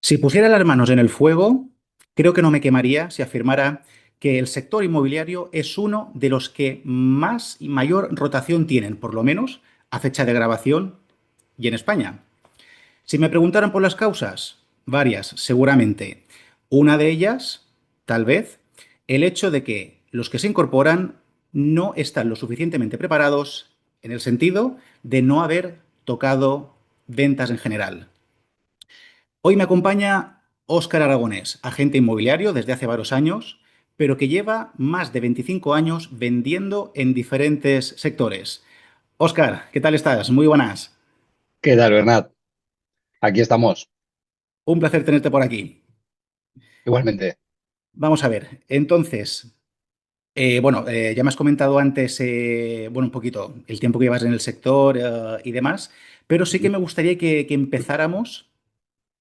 Si pusiera las manos en el fuego, creo que no me quemaría si afirmara que el sector inmobiliario es uno de los que más y mayor rotación tienen, por lo menos a fecha de grabación y en España. Si me preguntaran por las causas, varias, seguramente. Una de ellas, tal vez, el hecho de que los que se incorporan no están lo suficientemente preparados en el sentido de no haber tocado ventas en general. Hoy me acompaña Óscar Aragonés, agente inmobiliario desde hace varios años, pero que lleva más de 25 años vendiendo en diferentes sectores. Óscar, ¿qué tal estás? Muy buenas. ¿Qué tal, Bernat? Aquí estamos. Un placer tenerte por aquí. Igualmente. Vamos a ver, entonces, ya me has comentado antes, un poquito el tiempo que llevas en el sector y demás, pero sí que Ujú, me gustaría que empezáramos,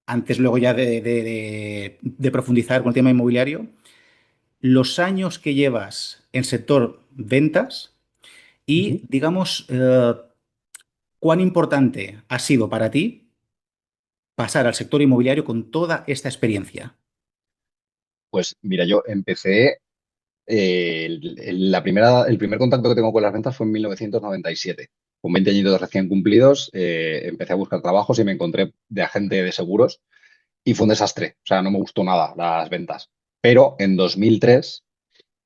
antes luego ya de profundizar con el tema inmobiliario, los años que llevas en sector ventas ujú. y, digamos, cuán importante ha sido para ti pasar al sector inmobiliario con toda esta experiencia. Pues mira, yo empecé, el primer contacto que tengo con las ventas fue en 1997. Con 20 añitos recién cumplidos, empecé a buscar trabajos y me encontré de agente de seguros y fue un desastre. O sea, no me gustó nada las ventas. Pero en 2003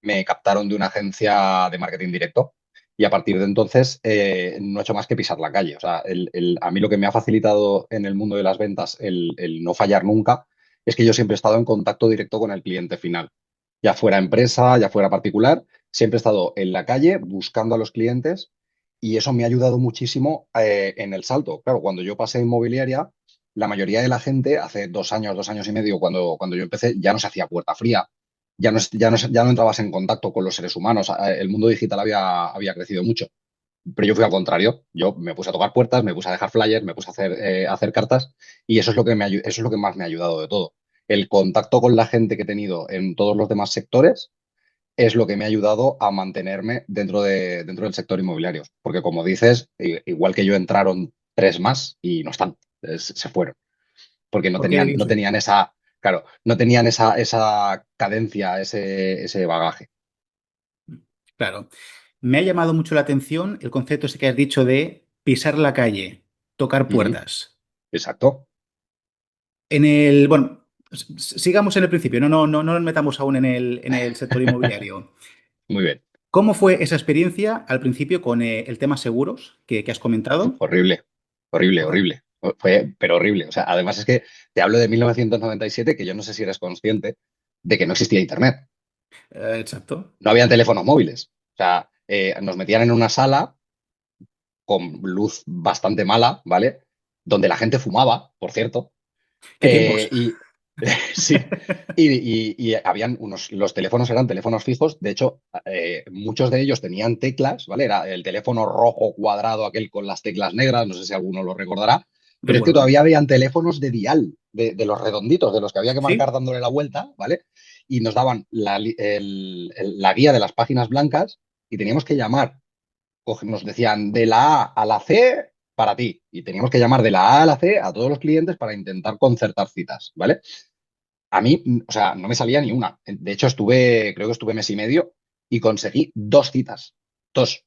me captaron de una agencia de marketing directo y a partir de entonces no he hecho más que pisar la calle. O sea, a mí lo que me ha facilitado en el mundo de las ventas el no fallar nunca es que yo siempre he estado en contacto directo con el cliente final. Ya fuera empresa, ya fuera particular, siempre he estado en la calle buscando a los clientes y eso me ha ayudado muchísimo en el salto. Claro, cuando yo pasé a inmobiliaria, la mayoría de la gente, hace 2 años, 2 años y medio, cuando yo empecé, ya no se hacía puerta fría, ya no entrabas en contacto con los seres humanos. El mundo digital había crecido mucho. Pero yo fui al contrario. Yo me puse a tocar puertas, me puse a dejar flyers, me puse a hacer cartas y eso es lo que eso es lo que más me ha ayudado de todo. El contacto con la gente que he tenido en todos los demás sectores es lo que me ha ayudado a mantenerme dentro del sector inmobiliario. Porque como dices, igual que yo entraron tres más y no están, se fueron porque no ¿Por qué tenían, no dirías tenían esto? esa, claro, no tenían esa cadencia, ese bagaje. Claro, me ha llamado mucho la atención el concepto ese que has dicho de pisar la calle, tocar Ujú. puertas. Exacto. Sigamos en el principio, no nos metamos aún en el sector inmobiliario. Muy bien. ¿Cómo fue esa experiencia al principio con el tema seguros que has comentado? Horrible, horrible, Ajá. horrible. Fue, pero horrible. O sea, además es que te hablo de 1997, que yo no sé si eres consciente de que no existía Internet. Exacto. No había teléfonos móviles. O sea, nos metían en una sala con luz bastante mala, ¿vale? Donde la gente fumaba, por cierto. ¿Qué tiempos? Y sí, y habían los teléfonos eran teléfonos fijos, de hecho, muchos de ellos tenían teclas, ¿vale? Era el teléfono rojo cuadrado, aquel con las teclas negras, no sé si alguno lo recordará, pero es que Recuerdo. todavía habían teléfonos de dial, de los redonditos, de los que había que marcar ¿Sí? dándole la vuelta, ¿vale? Y nos daban la guía de las páginas blancas y teníamos que llamar, nos decían de la A a la C para ti. Y teníamos que llamar de la A a la C a todos los clientes para intentar concertar citas, ¿vale? A mí, o sea, no me salía ni una. De hecho, creo que estuve mes y medio y conseguí dos citas. Dos.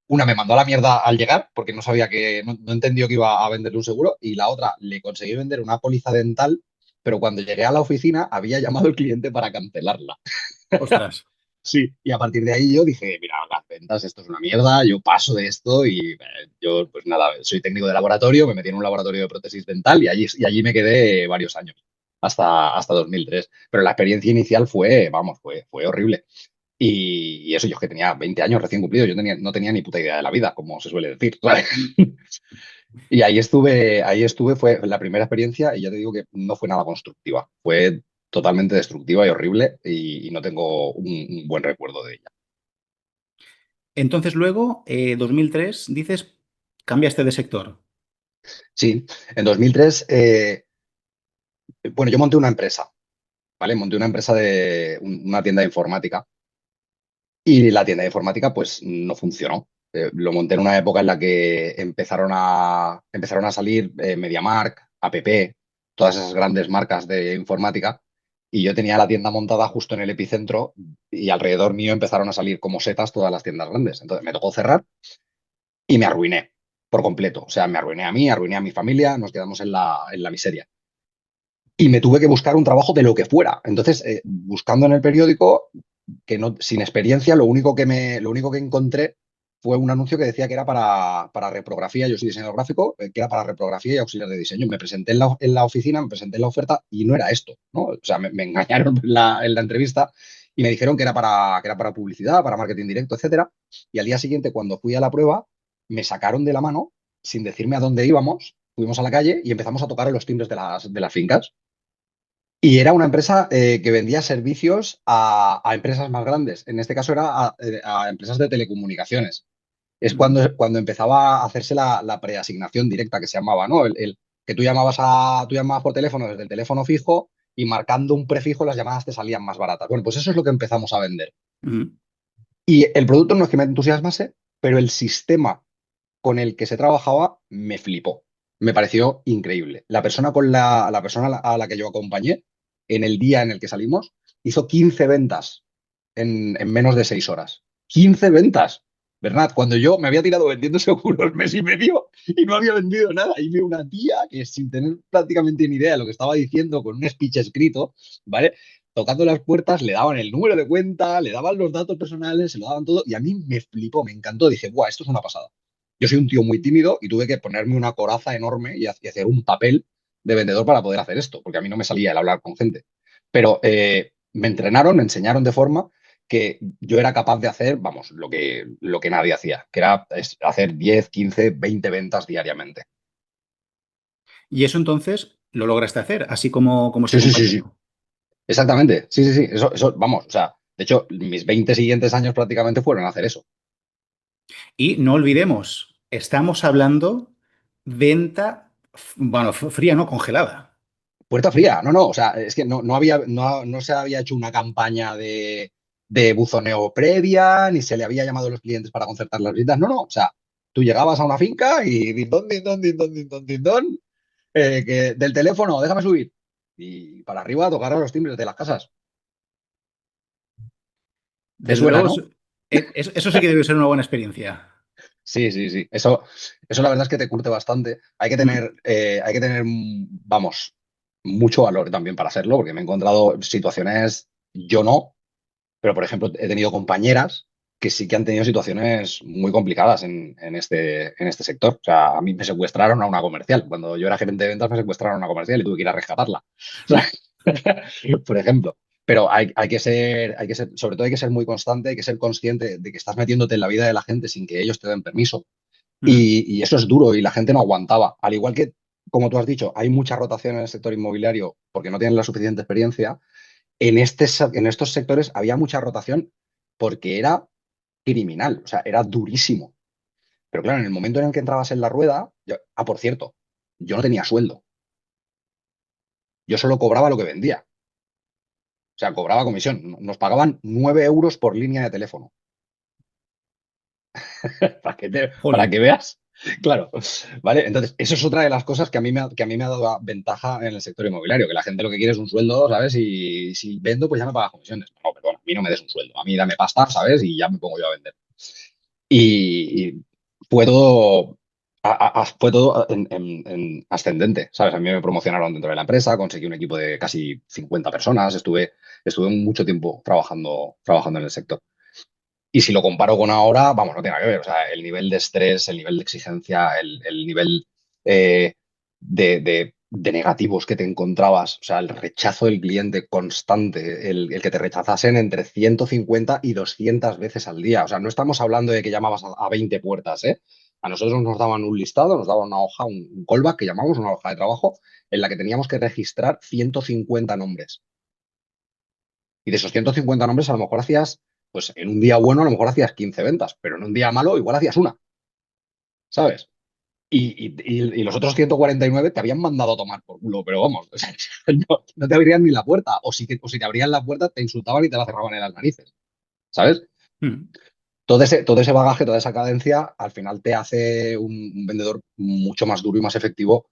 Una me mandó a la mierda al llegar porque no sabía no entendió que iba a venderle un seguro. Y la otra le conseguí vender una póliza dental, pero cuando llegué a la oficina había llamado el cliente para cancelarla. Ostras. Sí, y a partir de ahí yo dije, mira, las ventas, esto es una mierda, yo paso de esto y yo, pues nada, soy técnico de laboratorio, me metí en un laboratorio de prótesis dental y allí me quedé varios años, hasta 2003. Pero la experiencia inicial fue, vamos, fue horrible. Y eso, yo que tenía 20 años recién cumplidos, no tenía ni puta idea de la vida, como se suele decir, ¿sabes? Y ahí estuve, fue la primera experiencia y ya te digo que no fue nada constructiva, fue totalmente destructiva y horrible y no tengo un buen recuerdo de ella. Entonces luego, 2003, dices, cambiaste de sector. Sí, en 2003, bueno, yo monté una empresa, ¿vale? Monté una empresa una tienda de informática y la tienda de informática pues no funcionó. Lo monté en una época en la que empezaron a salir MediaMarkt, APP, todas esas grandes marcas de informática. Y yo tenía la tienda montada justo en el epicentro y alrededor mío empezaron a salir como setas todas las tiendas grandes. Entonces me tocó cerrar y me arruiné por completo. O sea, me arruiné a mí, arruiné a mi familia, nos quedamos en la miseria. Y me tuve que buscar un trabajo de lo que fuera. Entonces, buscando en el periódico, que no, sin experiencia, lo único que encontré fue un anuncio que decía que era para reprografía, yo soy diseñador gráfico, que era para reprografía y auxiliar de diseño. Me presenté en la oficina, me presenté en la oferta y no era esto, ¿no? O sea, me engañaron en la entrevista y me dijeron que era para publicidad, para marketing directo, etcétera. Y al día siguiente, cuando fui a la prueba, me sacaron de la mano sin decirme a dónde íbamos, fuimos a la calle y empezamos a tocar en los timbres de las fincas. Y era una empresa que vendía servicios a empresas más grandes. En este caso era a empresas de telecomunicaciones. Es Ujú. cuando empezaba a hacerse la preasignación directa que se llamaba, ¿no? Que tú llamabas por teléfono desde el teléfono fijo y marcando un prefijo las llamadas te salían más baratas. Bueno, pues eso es lo que empezamos a vender. Ujú. Y el producto no es que me entusiasmase, pero el sistema con el que se trabajaba me flipó. Me pareció increíble. La persona a la que yo acompañé en el día en el que salimos hizo 15 ventas en menos de 6 horas. 15 ventas. Bernat, cuando yo me había tirado vendiendo seguros mes y medio y no había vendido nada, y vi una tía que sin tener prácticamente ni idea de lo que estaba diciendo con un speech escrito, ¿vale? Tocando las puertas, le daban el número de cuenta, le daban los datos personales, se lo daban todo y a mí me flipó, me encantó. Dije, ¡buah, esto es una pasada! Yo soy un tío muy tímido y tuve que ponerme una coraza enorme y hacer un papel de vendedor para poder hacer esto, porque a mí no me salía el hablar con gente. Pero me entrenaron, me enseñaron de forma que yo era capaz de hacer, vamos, lo que nadie hacía, que era hacer 10, 15, 20 ventas diariamente. Y eso entonces lo lograste hacer, así como este Sí, sí, sí, sí. compañero. Exactamente. Sí, sí, sí. Eso, vamos, o sea, de hecho, mis 20 siguientes años prácticamente fueron a hacer eso. Y no olvidemos, estamos hablando venta, bueno, fría, no congelada. Puerta fría, no, no, o sea, es que no se había hecho una campaña de buzoneo previa, ni se le había llamado a los clientes para concertar las visitas, no, no, o sea, tú llegabas a una finca y din don, que del teléfono, déjame subir, y para arriba a tocar a los timbres de las casas. ¿Te Desde suena, luego, no? eso sí que debe ser una buena experiencia. Sí, sí, sí, eso la verdad es que te curte bastante, Mm. hay que tener, vamos, mucho valor también para hacerlo, porque me he encontrado situaciones, yo no. Pero, por ejemplo, he tenido compañeras que sí que han tenido situaciones muy complicadas en este sector. O sea, a mí me secuestraron a una comercial. Cuando yo era gerente de ventas, me secuestraron a una comercial y tuve que ir a rescatarla. O sea, por ejemplo. Pero hay que ser, sobre todo hay que ser muy constante, hay que ser consciente de que estás metiéndote en la vida de la gente sin que ellos te den permiso. Mm. Y eso es duro y la gente no aguantaba. Al igual que, como tú has dicho, hay mucha rotación en el sector inmobiliario porque no tienen la suficiente experiencia en estos sectores había mucha rotación porque era criminal, o sea, era durísimo. Pero claro, en el momento en el que entrabas en la rueda, por cierto, yo no tenía sueldo, yo solo cobraba lo que vendía, o sea, cobraba comisión. Nos pagaban 9 euros por línea de teléfono, para Jolín. que veas. Claro, ¿vale? Entonces, eso es otra de las cosas que a mí me ha dado ventaja en el sector inmobiliario, que la gente lo que quiere es un sueldo, ¿sabes? Y si vendo, pues ya me pagas comisiones. No, perdón, a mí no me des un sueldo, a mí dame pasta, ¿sabes? Y ya me pongo yo a vender. Y fue todo, fue todo en ascendente, ¿sabes? A mí me promocionaron dentro de la empresa, conseguí un equipo de casi 50 personas, estuve mucho tiempo trabajando en el sector. Y si lo comparo con ahora, vamos, no tiene nada que ver. O sea, el nivel de estrés, el nivel de exigencia, el nivel de negativos que te encontrabas, o sea, el rechazo del cliente constante, el que te rechazasen entre 150 y 200 veces al día. O sea, no estamos hablando de que llamabas a 20 puertas, ¿eh? A nosotros nos daban un listado, nos daban una hoja, un callback que llamamos, una hoja de trabajo, en la que teníamos que registrar 150 nombres. Y de esos 150 nombres, a lo mejor hacías, pues en un día bueno, a lo mejor hacías 15 ventas, pero en un día malo, igual hacías una, ¿sabes? Y los otros 149 te habían mandado a tomar por culo, pero vamos, o sea, no te abrían ni la puerta, o si te abrían la puerta, te insultaban y te la cerraban en las narices, ¿sabes? Mm. Todo ese bagaje, toda esa cadencia, al final te hace un vendedor mucho más duro y más efectivo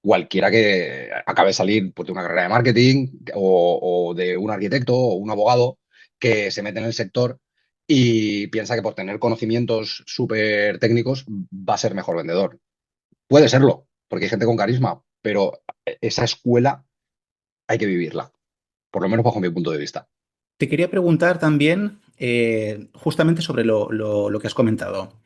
cualquiera que acabe de salir pues, de una carrera de marketing o de un arquitecto o un abogado que se mete en el sector y piensa que por tener conocimientos súper técnicos va a ser mejor vendedor. Puede serlo, porque hay gente con carisma, pero esa escuela hay que vivirla, por lo menos bajo mi punto de vista. Te quería preguntar también justamente sobre lo que has comentado.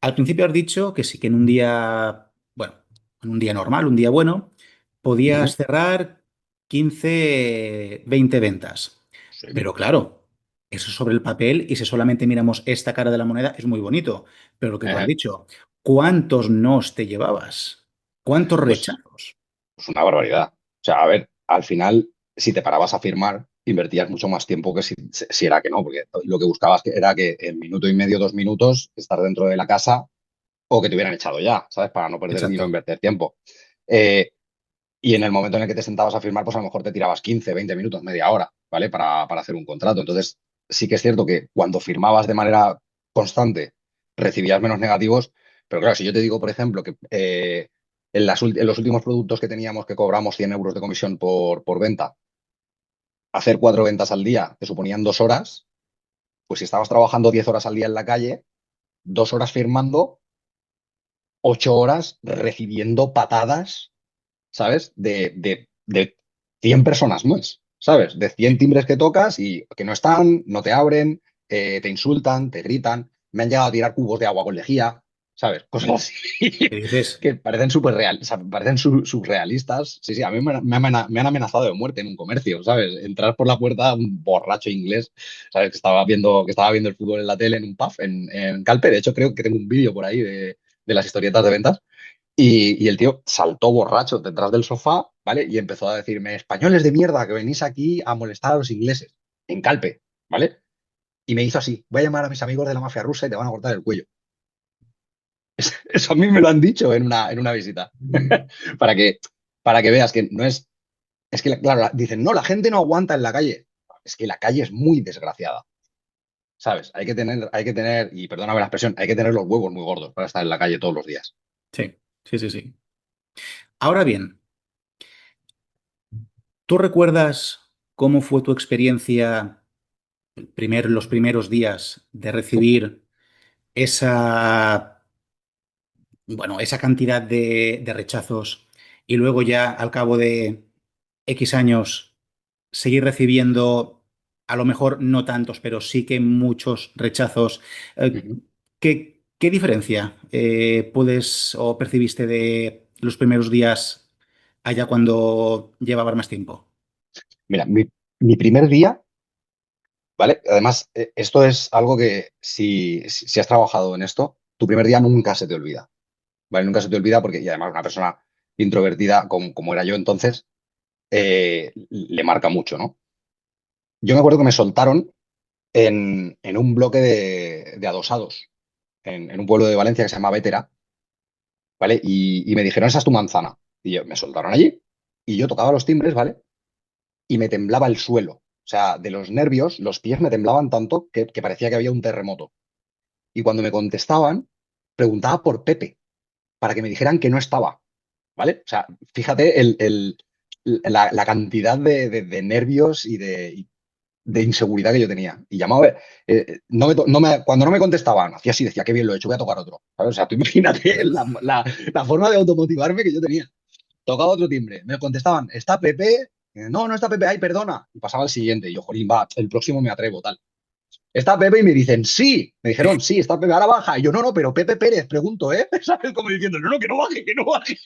Al principio has dicho que sí que en un día, bueno, en un día normal, un día bueno, Ujú. podías cerrar 15, 20 ventas. Sí. Pero claro, eso sobre el papel y si solamente miramos esta cara de la moneda es muy bonito. Pero lo que tú has Ejé. dicho, ¿cuántos nos te llevabas? ¿Cuántos Pues rechazos? Es una barbaridad. O sea, a ver, al final, si te parabas a firmar, invertías mucho más tiempo que si era que no, porque lo que buscabas era que en minuto y medio, 2 minutos, estar dentro de la casa o que te hubieran echado ya, ¿sabes? Para no perder y no Exacto. invertir tiempo. Eh, y en el momento en el que te sentabas a firmar, pues a lo mejor te tirabas 15, 20 minutos, media hora, ¿vale? Para hacer un contrato. Entonces, sí que es cierto que cuando firmabas de manera constante, recibías menos negativos, pero claro, si yo te digo, por ejemplo, que en los últimos productos que teníamos que cobramos 100 euros de comisión por venta, hacer 4 ventas al día te suponían 2 horas, pues si estabas trabajando 10 horas al día en la calle, 2 horas firmando, 8 horas recibiendo patadas, ¿sabes? De 100 personas más, ¿sabes? De 100 Sí. timbres que tocas y que no están, no te abren, te insultan, te gritan, me han llegado a tirar cubos de agua con lejía, ¿sabes? Cosas así ¿Qué dices? que parecen súper real, o sea, parecen surrealistas. Sí, sí, a mí me han amenazado de muerte en un comercio, ¿sabes? Entrar por la puerta un borracho inglés, ¿sabes? Que estaba viendo el fútbol en la tele en un pub en Calpe. De hecho, creo que tengo un vídeo por ahí de las historietas de ventas. Y el tío saltó borracho detrás del sofá, ¿vale? Y empezó a decirme, españoles de mierda, que venís aquí a molestar a los ingleses, en Calpe, ¿vale? Y me hizo así, voy a llamar a mis amigos de la mafia rusa y te van a cortar el cuello. Eso a mí me lo han dicho en una visita. Para que, para que veas que no es que, claro, dicen, no, la gente no aguanta en la calle. Es que la calle es muy desgraciada, ¿sabes? Hay que tener, y perdóname la expresión, hay que tener los huevos muy gordos para estar en la calle todos los días. Sí, sí, sí, sí. Ahora bien, ¿tú recuerdas cómo fue tu experiencia los primeros días de recibir esa, bueno, esa cantidad de rechazos y luego ya al cabo de X años seguir recibiendo, a lo mejor no tantos, pero sí que muchos rechazos? Ujú. ¿Qué diferencia puedes o percibiste de los primeros días allá cuando llevabas más tiempo? Mira, mi primer día. ¿Vale? Además, esto es algo que si has trabajado en esto, tu primer día nunca se te olvida, ¿vale? Nunca se te olvida porque, y además, una persona introvertida como era yo entonces, le marca mucho, ¿no? Yo me acuerdo que me soltaron en un bloque de adosados, en un pueblo de Valencia que se llama Bétera, ¿vale? Y me dijeron, esa es tu manzana. Y me soltaron allí y yo tocaba los timbres, ¿vale? Y me temblaba el suelo. O sea, de los nervios, los pies me temblaban tanto que parecía que había un terremoto. Y cuando me contestaban, preguntaba por Pepe, para que me dijeran que no estaba, ¿vale? O sea, fíjate la cantidad de nervios y de inseguridad que yo tenía. Y llamaba, cuando no me contestaban, hacía así, decía, qué bien lo he hecho, voy a tocar otro. ¿Sabes? O sea, tú imagínate la forma de automotivarme que yo tenía. Tocaba otro timbre, me contestaban, ¿está Pepe? No, no está Pepe, ay, perdona. Y pasaba al siguiente, y yo, jolín, va, el próximo me atrevo, tal. Está Pepe y me dicen, sí. Me dijeron, sí, está Pepe, ahora baja. Y yo, no, no, pero Pepe Pérez, pregunto, ¿eh? ¿Sabes? Como diciendo, no, no, que no baje, que no baje.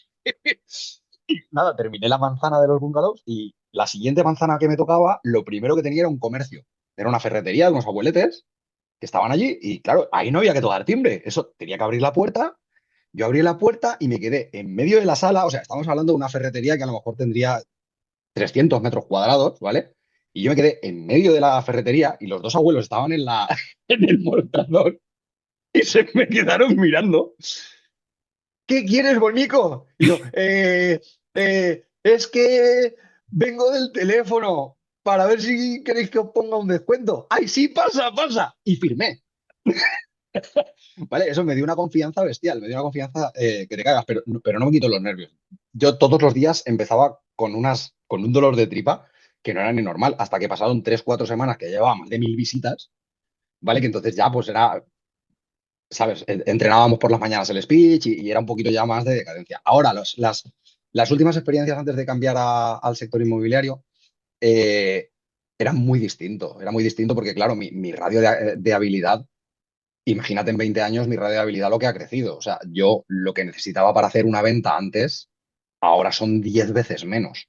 Y nada, terminé la manzana de los bungalows y la siguiente manzana que me tocaba, lo primero que tenía era un comercio. Era una ferretería de unos abueletes que estaban allí y claro, ahí no había que tocar timbre. Eso tenía que abrir la puerta. Yo abrí la puerta y me quedé en medio de la sala. O sea, estamos hablando de una ferretería que a lo mejor tendría 300 metros cuadrados, ¿vale? Y yo me quedé en medio de la ferretería y los dos abuelos estaban en el mostrador y se me quedaron mirando. ¿Qué quieres, Bonico? Y yo, es que vengo del teléfono para ver si queréis que os ponga un descuento. ¡Ay, sí, pasa, pasa! Y firmé. ¿Vale? Eso me dio una confianza bestial, me dio una confianza que te cagas, pero no me quito los nervios. Yo todos los días empezaba con un dolor de tripa que no era ni normal, hasta que pasaron 3, 4 semanas que llevaba más de 1000 visitas, ¿vale? Que entonces ya pues era, ¿sabes? Entrenábamos por las mañanas el speech y era un poquito ya más de decadencia. Ahora, las últimas experiencias antes de cambiar al sector inmobiliario eh, era muy distinto porque, claro, mi radio de habilidad. Imagínate en 20 años mi radio de habilidad lo que ha crecido. O sea, yo lo que necesitaba para hacer una venta antes, ahora son 10 veces menos.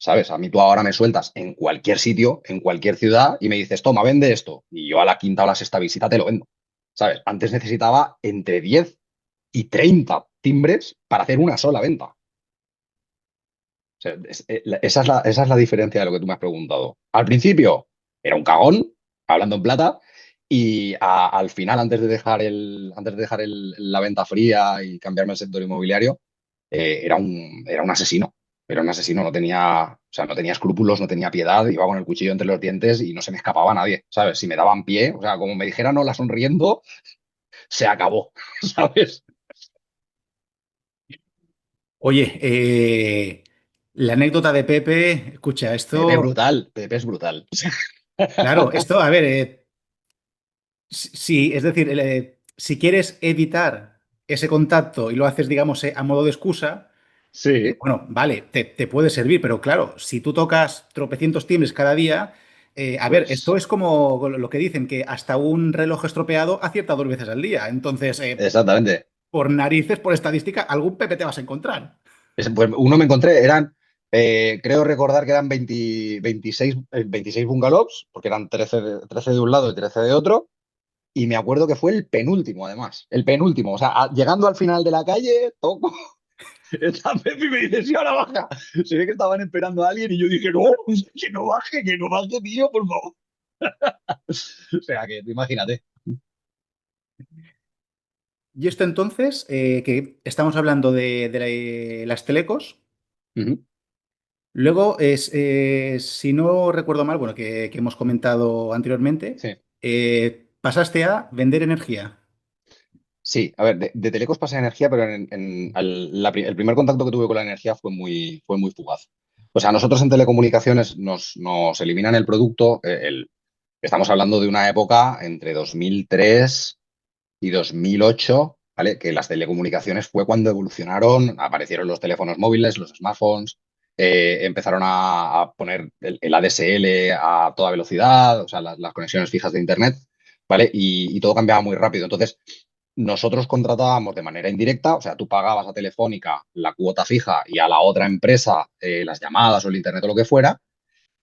¿Sabes? A mí tú ahora me sueltas en cualquier sitio, en cualquier ciudad, y me dices, toma, vende esto. Y yo a la quinta o la sexta visita te lo vendo. ¿Sabes? Antes necesitaba entre 10 y 30 timbres para hacer una sola venta. O sea, esa es la diferencia de lo que tú me has preguntado. Al principio era un cagón, hablando en plata, y al final, antes de dejar la venta fría y cambiarme al sector inmobiliario, era un asesino. Era un asesino, no tenía escrúpulos, no tenía piedad, iba con el cuchillo entre los dientes y no se me escapaba a nadie, ¿sabes? Si me daban pie, o sea, como me dijeran hola sonriendo, se acabó, ¿sabes? Oye, la anécdota de Pepe, escucha, Pepe esto, brutal, Pepe es brutal. claro, esto, a ver, sí, es decir, si quieres evitar ese contacto y lo haces, digamos, a modo de excusa, Sí, bueno, vale, te puede servir, pero claro, si tú tocas tropecientos timbres cada día, a ver, esto pues es como lo que dicen, que hasta un reloj estropeado acierta 2 veces al día. Entonces, exactamente. por narices, por estadística, algún Pepe te vas a encontrar. Pues uno me encontré, creo recordar que eran 20 26 bungalows, porque eran 13 de un lado y 13 de otro, y me acuerdo que fue el penúltimo, además, el penúltimo, o sea, llegando al final de la calle, toco, está Pepe y me dice, sí, ahora baja. Se ve que estaban esperando a alguien y yo dije, no, que no baje, tío, por favor. O sea, que tú imagínate. Y esto entonces, que estamos hablando de las telecos, Ujú. luego si no recuerdo mal, bueno, que hemos comentado anteriormente, Sí. pasaste a vender energía. Sí, a ver, de Telecos pasa a energía, pero el primer contacto que tuve con la energía fue muy fugaz. O sea, nosotros en telecomunicaciones nos eliminan el producto. Estamos hablando de una época entre 2003 y 2008, ¿vale? Que las telecomunicaciones fue cuando evolucionaron, aparecieron los teléfonos móviles, los smartphones, empezaron a poner el ADSL a toda velocidad, o sea, las conexiones fijas de Internet, ¿vale? Y todo cambiaba muy rápido. Entonces, nosotros contratábamos de manera indirecta, o sea, tú pagabas a Telefónica la cuota fija y a la otra empresa las llamadas o el Internet o lo que fuera,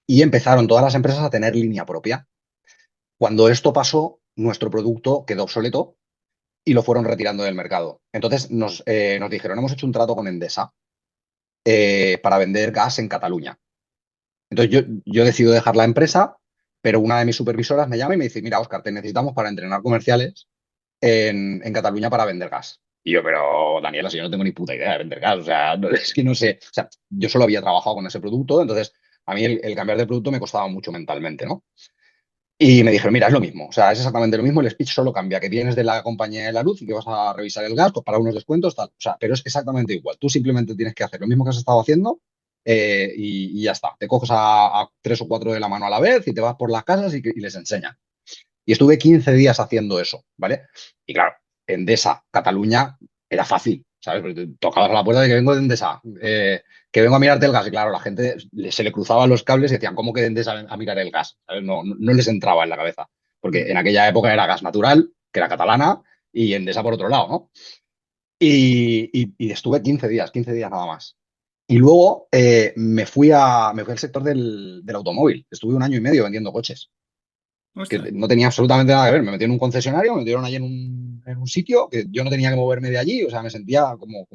y empezaron todas las empresas a tener línea propia. Cuando esto pasó, nuestro producto quedó obsoleto y lo fueron retirando del mercado. Entonces nos dijeron, hemos hecho un trato con Endesa para vender gas en Cataluña. Entonces yo decido dejar la empresa, pero una de mis supervisoras me llama y me dice, mira, Oscar, te necesitamos para entrenar comerciales en Cataluña para vender gas. Y yo, pero Daniela, si yo no tengo ni puta idea de vender gas, o sea, es que no sé, o sea, yo solo había trabajado con ese producto, entonces a mí el cambiar de producto me costaba mucho mentalmente, ¿no? Y me dijeron, mira, es lo mismo, o sea, es exactamente lo mismo, el speech solo cambia, que vienes de la compañía de la luz y que vas a revisar el gas pues, para unos descuentos, tal, o sea, pero es exactamente igual, tú simplemente tienes que hacer lo mismo que has estado haciendo y ya está, te coges a tres o cuatro de la mano a la vez y te vas por las casas y les enseñas. Y estuve 15 días haciendo eso, ¿vale? Y claro, Endesa, Cataluña, era fácil, ¿sabes? Porque te tocabas a la puerta de que vengo de Endesa, que vengo a mirarte el gas. Y claro, la gente se le cruzaban los cables y decían, ¿cómo que de Endesa a mirar el gas? ¿Sabes? No les entraba en la cabeza. Porque en Mm. aquella época era gas natural, que era catalana, y Endesa por otro lado, ¿no? Y estuve 15 días nada más. Y luego me fui al sector del automóvil. Estuve un año y medio vendiendo coches que Ostras. no tenía absolutamente nada que ver. Me metí en un concesionario, me metieron allí en un sitio que yo no tenía que moverme de allí, o sea, me sentía como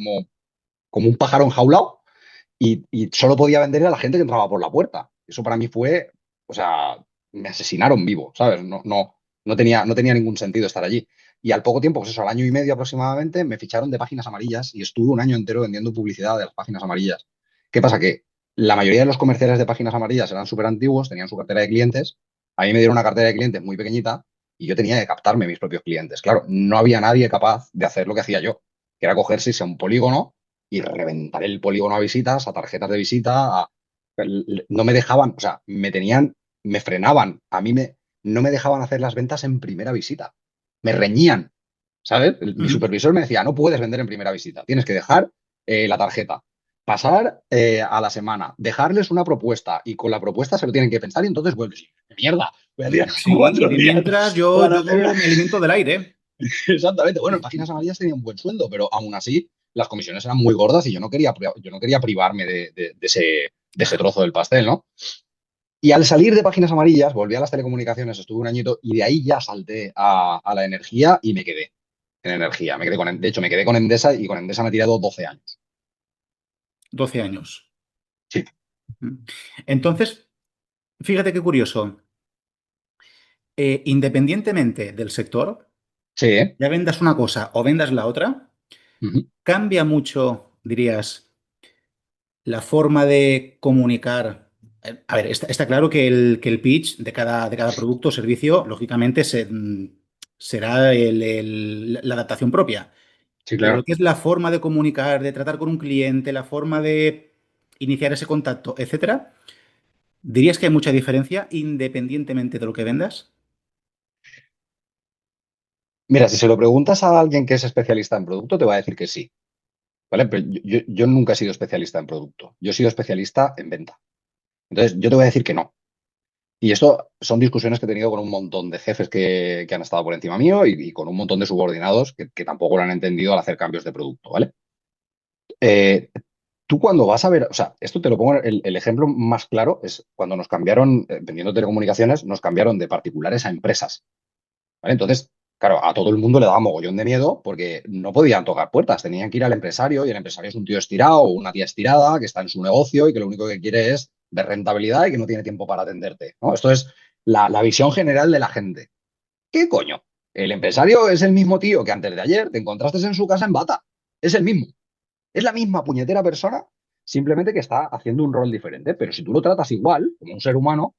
un pájaro enjaulado y solo podía vender a la gente que entraba por la puerta. Eso para mí fue, o sea, me asesinaron vivo, ¿sabes? No tenía ningún sentido estar allí. Y al poco tiempo, pues eso, al año y medio aproximadamente, me ficharon de páginas amarillas y estuve un año entero vendiendo publicidad de las páginas amarillas. ¿Qué pasa? Que la mayoría de los comerciales de páginas amarillas eran súper antiguos, tenían su cartera de clientes. A mí me dieron una cartera de clientes muy pequeñita y yo tenía que captarme mis propios clientes. Claro, no había nadie capaz de hacer lo que hacía yo, que era cogerse a un polígono y reventar el polígono a visitas, a tarjetas de visita, no me dejaban, o sea, me frenaban, no me dejaban hacer las ventas en primera visita, me reñían, ¿sabes? Mi Ujú. supervisor me decía, no puedes vender en primera visita, tienes que dejar la tarjeta, pasar a la semana, dejarles una propuesta y con la propuesta se lo tienen que pensar y entonces vuelves. Y, mierda, voy a tirar Sí, y 4 días mientras yo, para yo hacer. me alimento del aire. Exactamente. Bueno, en Páginas Amarillas tenía un buen sueldo, pero aún así las comisiones eran muy gordas y yo no quería privarme de ese trozo del pastel, ¿no? Y al salir de Páginas Amarillas, volví a las telecomunicaciones, estuve un añito y de ahí ya salté a la energía y me quedé en energía. De hecho, me quedé con Endesa y con Endesa me he tirado 12 años. 12 años. Sí, Mm. Entonces, fíjate qué curioso. Independientemente del sector, sí, ¿eh? ya vendas una cosa o vendas la otra, Ujú. cambia mucho, dirías, la forma de comunicar. A ver, está claro que el pitch de cada producto o servicio, lógicamente, será la adaptación propia. Sí, Pero lo claro. que es la forma de comunicar, de tratar con un cliente, la forma de iniciar ese contacto, etcétera, ¿dirías que hay mucha diferencia independientemente de lo que vendas? Mira, si se lo preguntas a alguien que es especialista en producto, te va a decir que sí, ¿vale? Pero yo nunca he sido especialista en producto. Yo he sido especialista en venta. Entonces, yo te voy a decir que no. Y esto son discusiones que he tenido con un montón de jefes que han estado por encima mío y con un montón de subordinados que tampoco lo han entendido al hacer cambios de producto, ¿vale? Eh, tú cuando vas a ver, o sea, esto te lo pongo, el ejemplo más claro es cuando nos cambiaron, vendiendo telecomunicaciones, nos cambiaron de particulares a empresas, ¿vale? Entonces, claro, a todo el mundo le daba mogollón de miedo porque no podían tocar puertas, tenían que ir al empresario y el empresario es un tío estirado o una tía estirada que está en su negocio y que lo único que quiere es ver rentabilidad y que no tiene tiempo para atenderte, ¿no? Esto es la visión general de la gente. ¿Qué coño? El empresario es el mismo tío que antes de ayer te encontraste en su casa en bata. Es el mismo. Es la misma puñetera persona, simplemente que está haciendo un rol diferente. Pero si tú lo tratas igual, como un ser humano,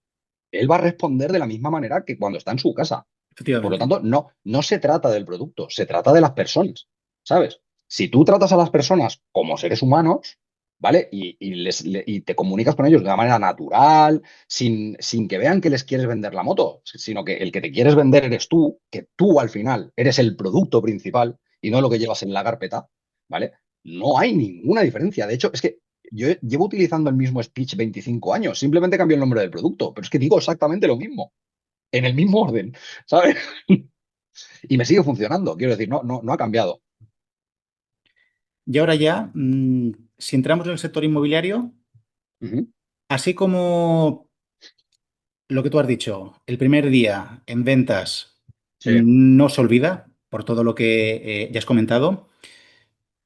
él va a responder de la misma manera que cuando está en su casa. Por lo Efectivamente. tanto, no se trata del producto, se trata de las personas, ¿sabes? Si tú tratas a las personas como seres humanos, ¿vale? Y te comunicas con ellos de una manera natural, sin que vean que les quieres vender la moto, sino que el que te quieres vender eres tú, que tú al final eres el producto principal y no lo que llevas en la carpeta, ¿vale? No hay ninguna diferencia. De hecho, es que yo llevo utilizando el mismo speech 25 años, simplemente cambio el nombre del producto, pero es que digo exactamente lo mismo, en el mismo orden, ¿sabes? Y me sigue funcionando, quiero decir, no ha cambiado. Y ahora ya, si entramos en el sector inmobiliario, Ujú. así como lo que tú has dicho, el primer día en ventas Sí. no se olvida por todo lo que ya has comentado.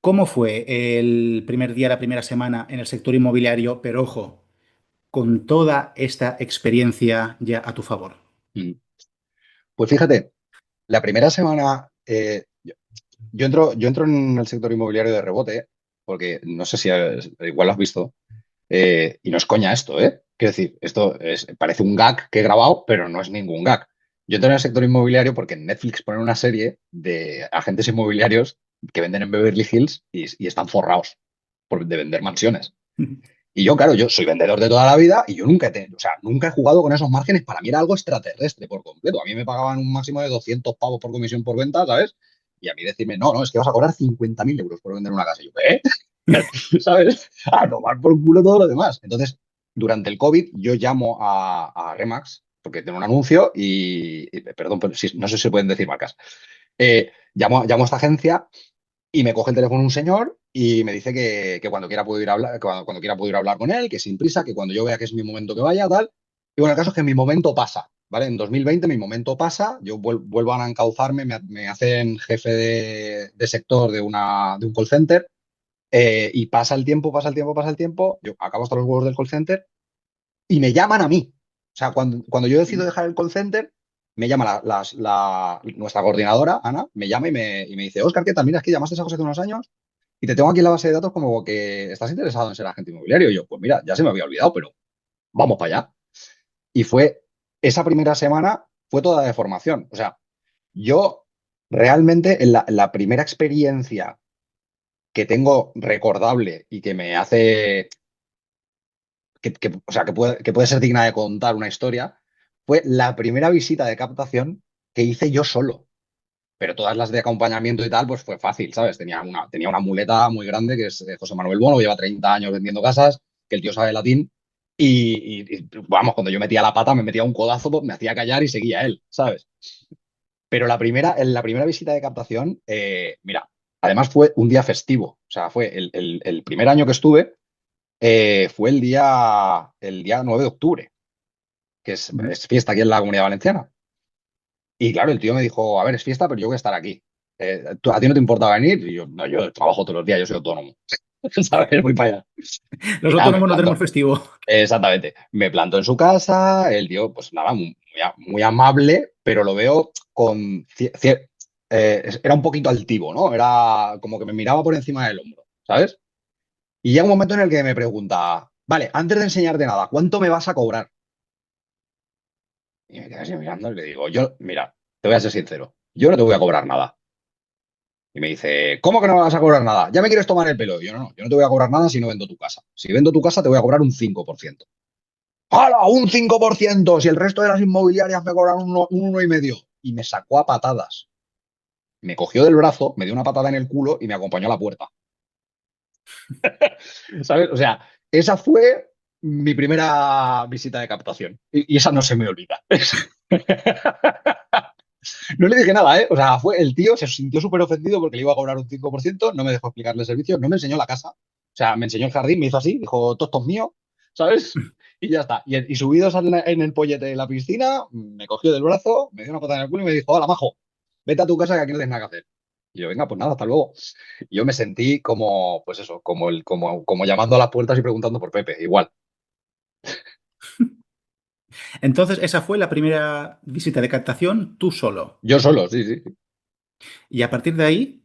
¿Cómo fue el primer día, la primera semana en el sector inmobiliario, pero ojo, con toda esta experiencia ya a tu favor? Mm. Pues fíjate, la primera semana yo entro en el sector inmobiliario de rebote, porque no sé si igual lo has visto, y no es coña esto, ¿eh? Quiero decir, parece un gag que he grabado, pero no es ningún gag. Yo entré en el sector inmobiliario porque en Netflix ponen una serie de agentes inmobiliarios que venden en Beverly Hills y están forrados de vender mansiones. Y yo, claro, yo soy vendedor de toda la vida y yo o sea, nunca he jugado con esos márgenes. Para mí era algo extraterrestre por completo. A mí me pagaban un máximo de 200 pavos por comisión por venta, ¿sabes? Y a mí decirme, no, es que vas a cobrar 50.000 euros por vender una casa. Y yo, ¿qué? ¿Sabes? A tomar por culo todo lo demás. Entonces, durante el COVID, yo llamo a Remax, porque tengo un anuncio perdón, pero no sé si se pueden decir marcas. Llamo a esta agencia y me coge el teléfono un señor y me dice que cuando quiera puedo ir a hablar, cuando quiera puedo ir a hablar con él, que sin prisa, que cuando yo vea que es mi momento que vaya, tal. Y bueno, el caso es que mi momento pasa, ¿vale? En 2020 mi momento pasa, yo vuelvo a encauzarme, me hacen jefe de sector de un call center, y pasa el tiempo, pasa el tiempo, pasa el tiempo, yo acabo hasta los huevos del call center y me llaman a mí. O sea, cuando yo decido dejar el call center, me llama nuestra coordinadora, Ana, me llama y me dice, Óscar, ¿qué tal? Mira, es que llamaste a José hace unos años y te tengo aquí en la base de datos como que estás interesado en ser agente inmobiliario. Y yo, pues mira, ya se me había olvidado, pero vamos para allá. Y fue esa primera semana, fue toda de formación. O sea, yo realmente en la primera experiencia que tengo recordable y que me hace, o sea, que puede ser digna de contar una historia, fue la primera visita de captación que hice yo solo. Pero todas las de acompañamiento y tal, pues fue fácil, ¿sabes? Tenía una muleta muy grande que es José Manuel Bono, lleva 30 años vendiendo casas, que el tío sabe latín. Vamos, cuando yo metía la pata, me metía un codazo, pues, me hacía callar y seguía él, ¿sabes? Pero en la primera visita de captación, mira, además fue un día festivo. O sea, fue el primer año que estuve, fue el día 9 de octubre, que Ujú. es fiesta aquí en la Comunidad Valenciana. Y claro, el tío me dijo, a ver, es fiesta, pero yo voy a estar aquí. ¿A ti no te importa venir? Y yo, no, yo trabajo todos los días, yo soy autónomo. ¿Sabes? Muy para allá. Los Y nada, me autónomos no tenemos planto. festivo. Exactamente. Me planto en su casa, el tío, pues nada, muy amable, pero lo veo con... era un poquito altivo, ¿no? Era como que me miraba por encima del hombro, ¿sabes? Y llega un momento en el que me pregunta, vale, antes de enseñarte nada, ¿cuánto me vas a cobrar? Y me quedé así mirando y le digo, yo, mira, te voy a ser sincero, yo no te voy a cobrar nada. Y me dice, ¿cómo que no me vas a cobrar nada? ¿Ya me quieres tomar el pelo? Y yo, no, yo no te voy a cobrar nada si no vendo tu casa. Si vendo tu casa, te voy a cobrar un 5%. ¡Hala! ¡Un 5%! Si el resto de las inmobiliarias me cobran un 1,5. Y me sacó a patadas. Me cogió del brazo, me dio una patada en el culo y me acompañó a la puerta. ¿Sabes? O sea, esa fue mi primera visita de captación. Y esa no se me olvida. No le dije nada, ¿eh? O sea, fue el tío, se sintió súper ofendido porque le iba a cobrar un 5%, no me dejó explicarle el servicio, no me enseñó la casa. O sea, me enseñó el jardín, me hizo así, dijo, todo esto es mío, ¿sabes? Y ya está. Y subidos en el pollete de la piscina, me cogió del brazo, me dio una patada en el culo y me dijo, hola, majo, vete a tu casa que aquí no tienes nada que hacer. Y yo, venga, pues nada, hasta luego. Y yo me sentí como, pues eso, como llamando a las puertas y preguntando por Pepe, igual. Entonces, esa fue la primera visita de captación tú solo. Yo solo, sí, sí. Y a partir de ahí,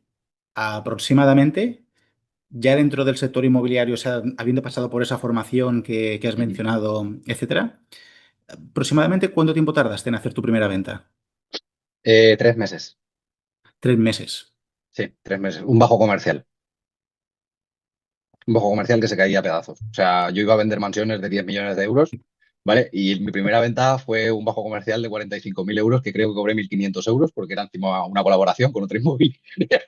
aproximadamente, ya dentro del sector inmobiliario, o sea, habiendo pasado por esa formación que has Ujú. mencionado, etcétera, aproximadamente ¿cuánto tiempo tardaste en hacer tu primera venta? 3 meses, 3 meses. sí, 3 meses. Un bajo comercial. Un bajo comercial que se caía a pedazos. O sea, yo iba a vender mansiones de 10 millones de euros, ¿vale? Y mi primera venta fue un bajo comercial de 45.000 euros, que creo que cobré 1.500 euros, porque era encima una colaboración con otra inmobiliaria.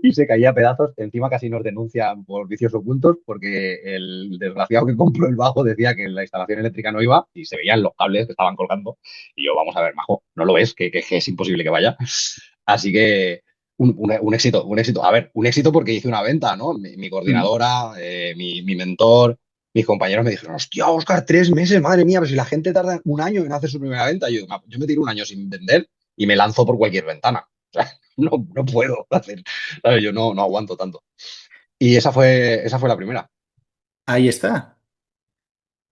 Y se caía a pedazos. Encima casi nos denuncian por vicios ocultos, porque el desgraciado que compró el bajo decía que la instalación eléctrica no iba y se veían los cables que estaban colgando. Y yo, vamos a ver, majo, ¿no lo ves? Que es imposible que vaya. Así que un éxito, un éxito. A ver, un éxito porque hice una venta, ¿no? Mi Mm. coordinadora, mi mentor, mis compañeros me dijeron, hostia, Oscar, 3 meses, madre mía, pero si la gente tarda un año en hacer su primera venta. Y yo, "No, yo me tiro un año sin vender y me lanzo por cualquier ventana. O sea, no puedo hacer, ¿sabes? Yo no aguanto tanto. Y esa fue la primera. Ahí está.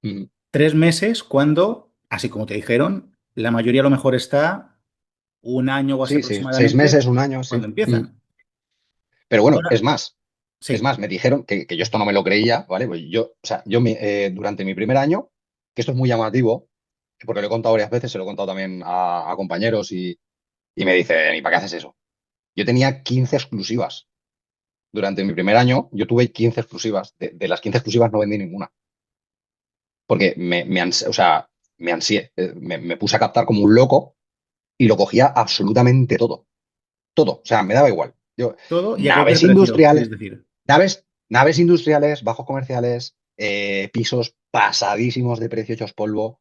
Mm. 3 meses cuando, así como te dijeron, la mayoría a lo mejor está 1 año o así Sí, sí, 6 meses, aproximadamente un año, sí. cuando Mm. empiezan. Pero bueno, Ahora, es más, sí. me dijeron que yo esto no me lo creía, ¿vale? Pues yo, o sea, durante mi primer año, que esto es muy llamativo, porque lo he contado varias veces, se lo he contado también a compañeros y me dicen, ¿y para qué haces eso? Yo tenía 15 exclusivas. Durante mi primer año, yo tuve 15 exclusivas. De las 15 exclusivas no vendí ninguna, porque o sea, me ansié, me puse a captar como un loco y lo cogía absolutamente todo. Todo, o sea, me daba igual. Yo, Todo y a cualquier naves precio, industriales, quieres decir. naves industriales, bajos comerciales, pisos pasadísimos de precio hechos polvo.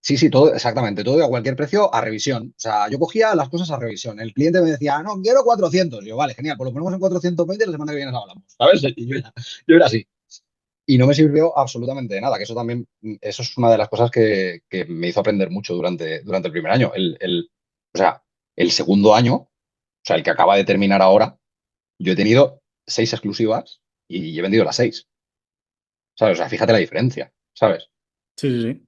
Sí, sí, todo, exactamente, todo y a cualquier precio a revisión. O sea, yo cogía las cosas a revisión. El cliente me decía, no, quiero 400. Yo, vale, genial, pues lo ponemos en 420 y la semana que viene hablamos, ¿sabes? Y yo era así. Y no me sirvió absolutamente de nada, que eso también, eso es una de las cosas que me hizo aprender mucho durante el primer año. O sea, el segundo año, o sea, el que acaba de terminar ahora, yo he tenido 6 exclusivas y he vendido las 6, ¿sabes? O sea, fíjate la diferencia, ¿sabes? Sí, sí, sí.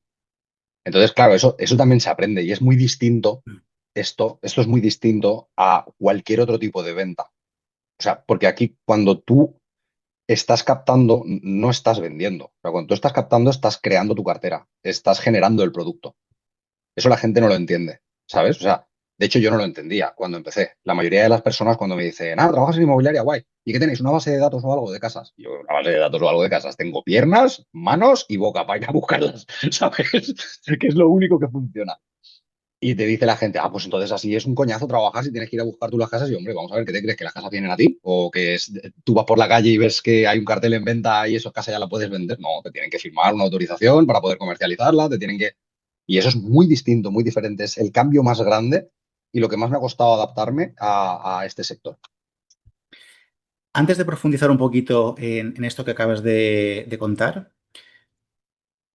Entonces, claro, eso también se aprende y es muy distinto, esto es muy distinto a cualquier otro tipo de venta. O sea, porque aquí cuando tú estás captando, no estás vendiendo. O sea, cuando tú estás captando, estás creando tu cartera, estás generando el producto. Eso la gente no lo entiende, ¿sabes? O sea, de hecho yo no lo entendía cuando empecé. La mayoría de las personas cuando me dicen, trabajas en inmobiliaria, guay. ¿Y qué tenéis? ¿Una base de datos o algo de casas? Yo, una base de datos o algo de casas. Tengo piernas, manos y boca para ir a buscarlas, ¿sabes? Que es lo único que funciona. Y te dice la gente, pues entonces así es un coñazo, trabajas y tienes que ir a buscar tú las casas. Y hombre, vamos a ver, ¿qué te crees? ¿Que las casas vienen a ti? ¿O que tú vas por la calle y ves que hay un cartel en venta y esa casa ya la puedes vender? No, te tienen que firmar una autorización para poder comercializarla, te tienen que... Y eso es muy distinto, muy diferente. Es el cambio más grande y lo que más me ha costado adaptarme a este sector. Antes de profundizar un poquito en esto que acabas de contar,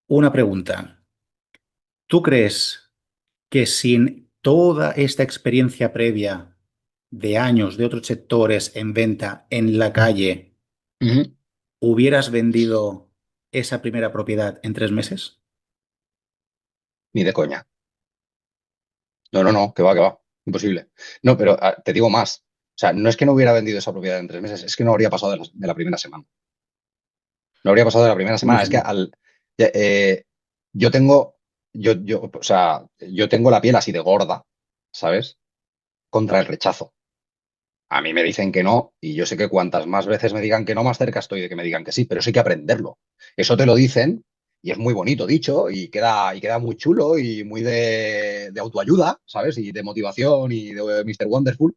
una pregunta. ¿Tú crees que sin toda esta experiencia previa de años de otros sectores en venta en la calle, Ujú. hubieras vendido esa primera propiedad en 3 meses? Ni de coña. No, no, no, que va, que va. Imposible. No, pero te digo más. O sea, no es que no hubiera vendido esa propiedad en 3 meses, es que no habría pasado de la primera semana. No habría pasado de la primera ¿Cómo semana. Es que diciendo? eh, yo tengo, o sea, yo tengo la piel así de gorda, ¿sabes? Contra el rechazo. A mí me dicen que no, y yo sé que cuantas más veces me digan que no, más cerca estoy de que me digan que sí, pero eso hay que aprenderlo. Eso te lo dicen, y es muy bonito dicho, y queda muy chulo, y muy de autoayuda, ¿sabes? Y de motivación, y de Mr. Wonderful,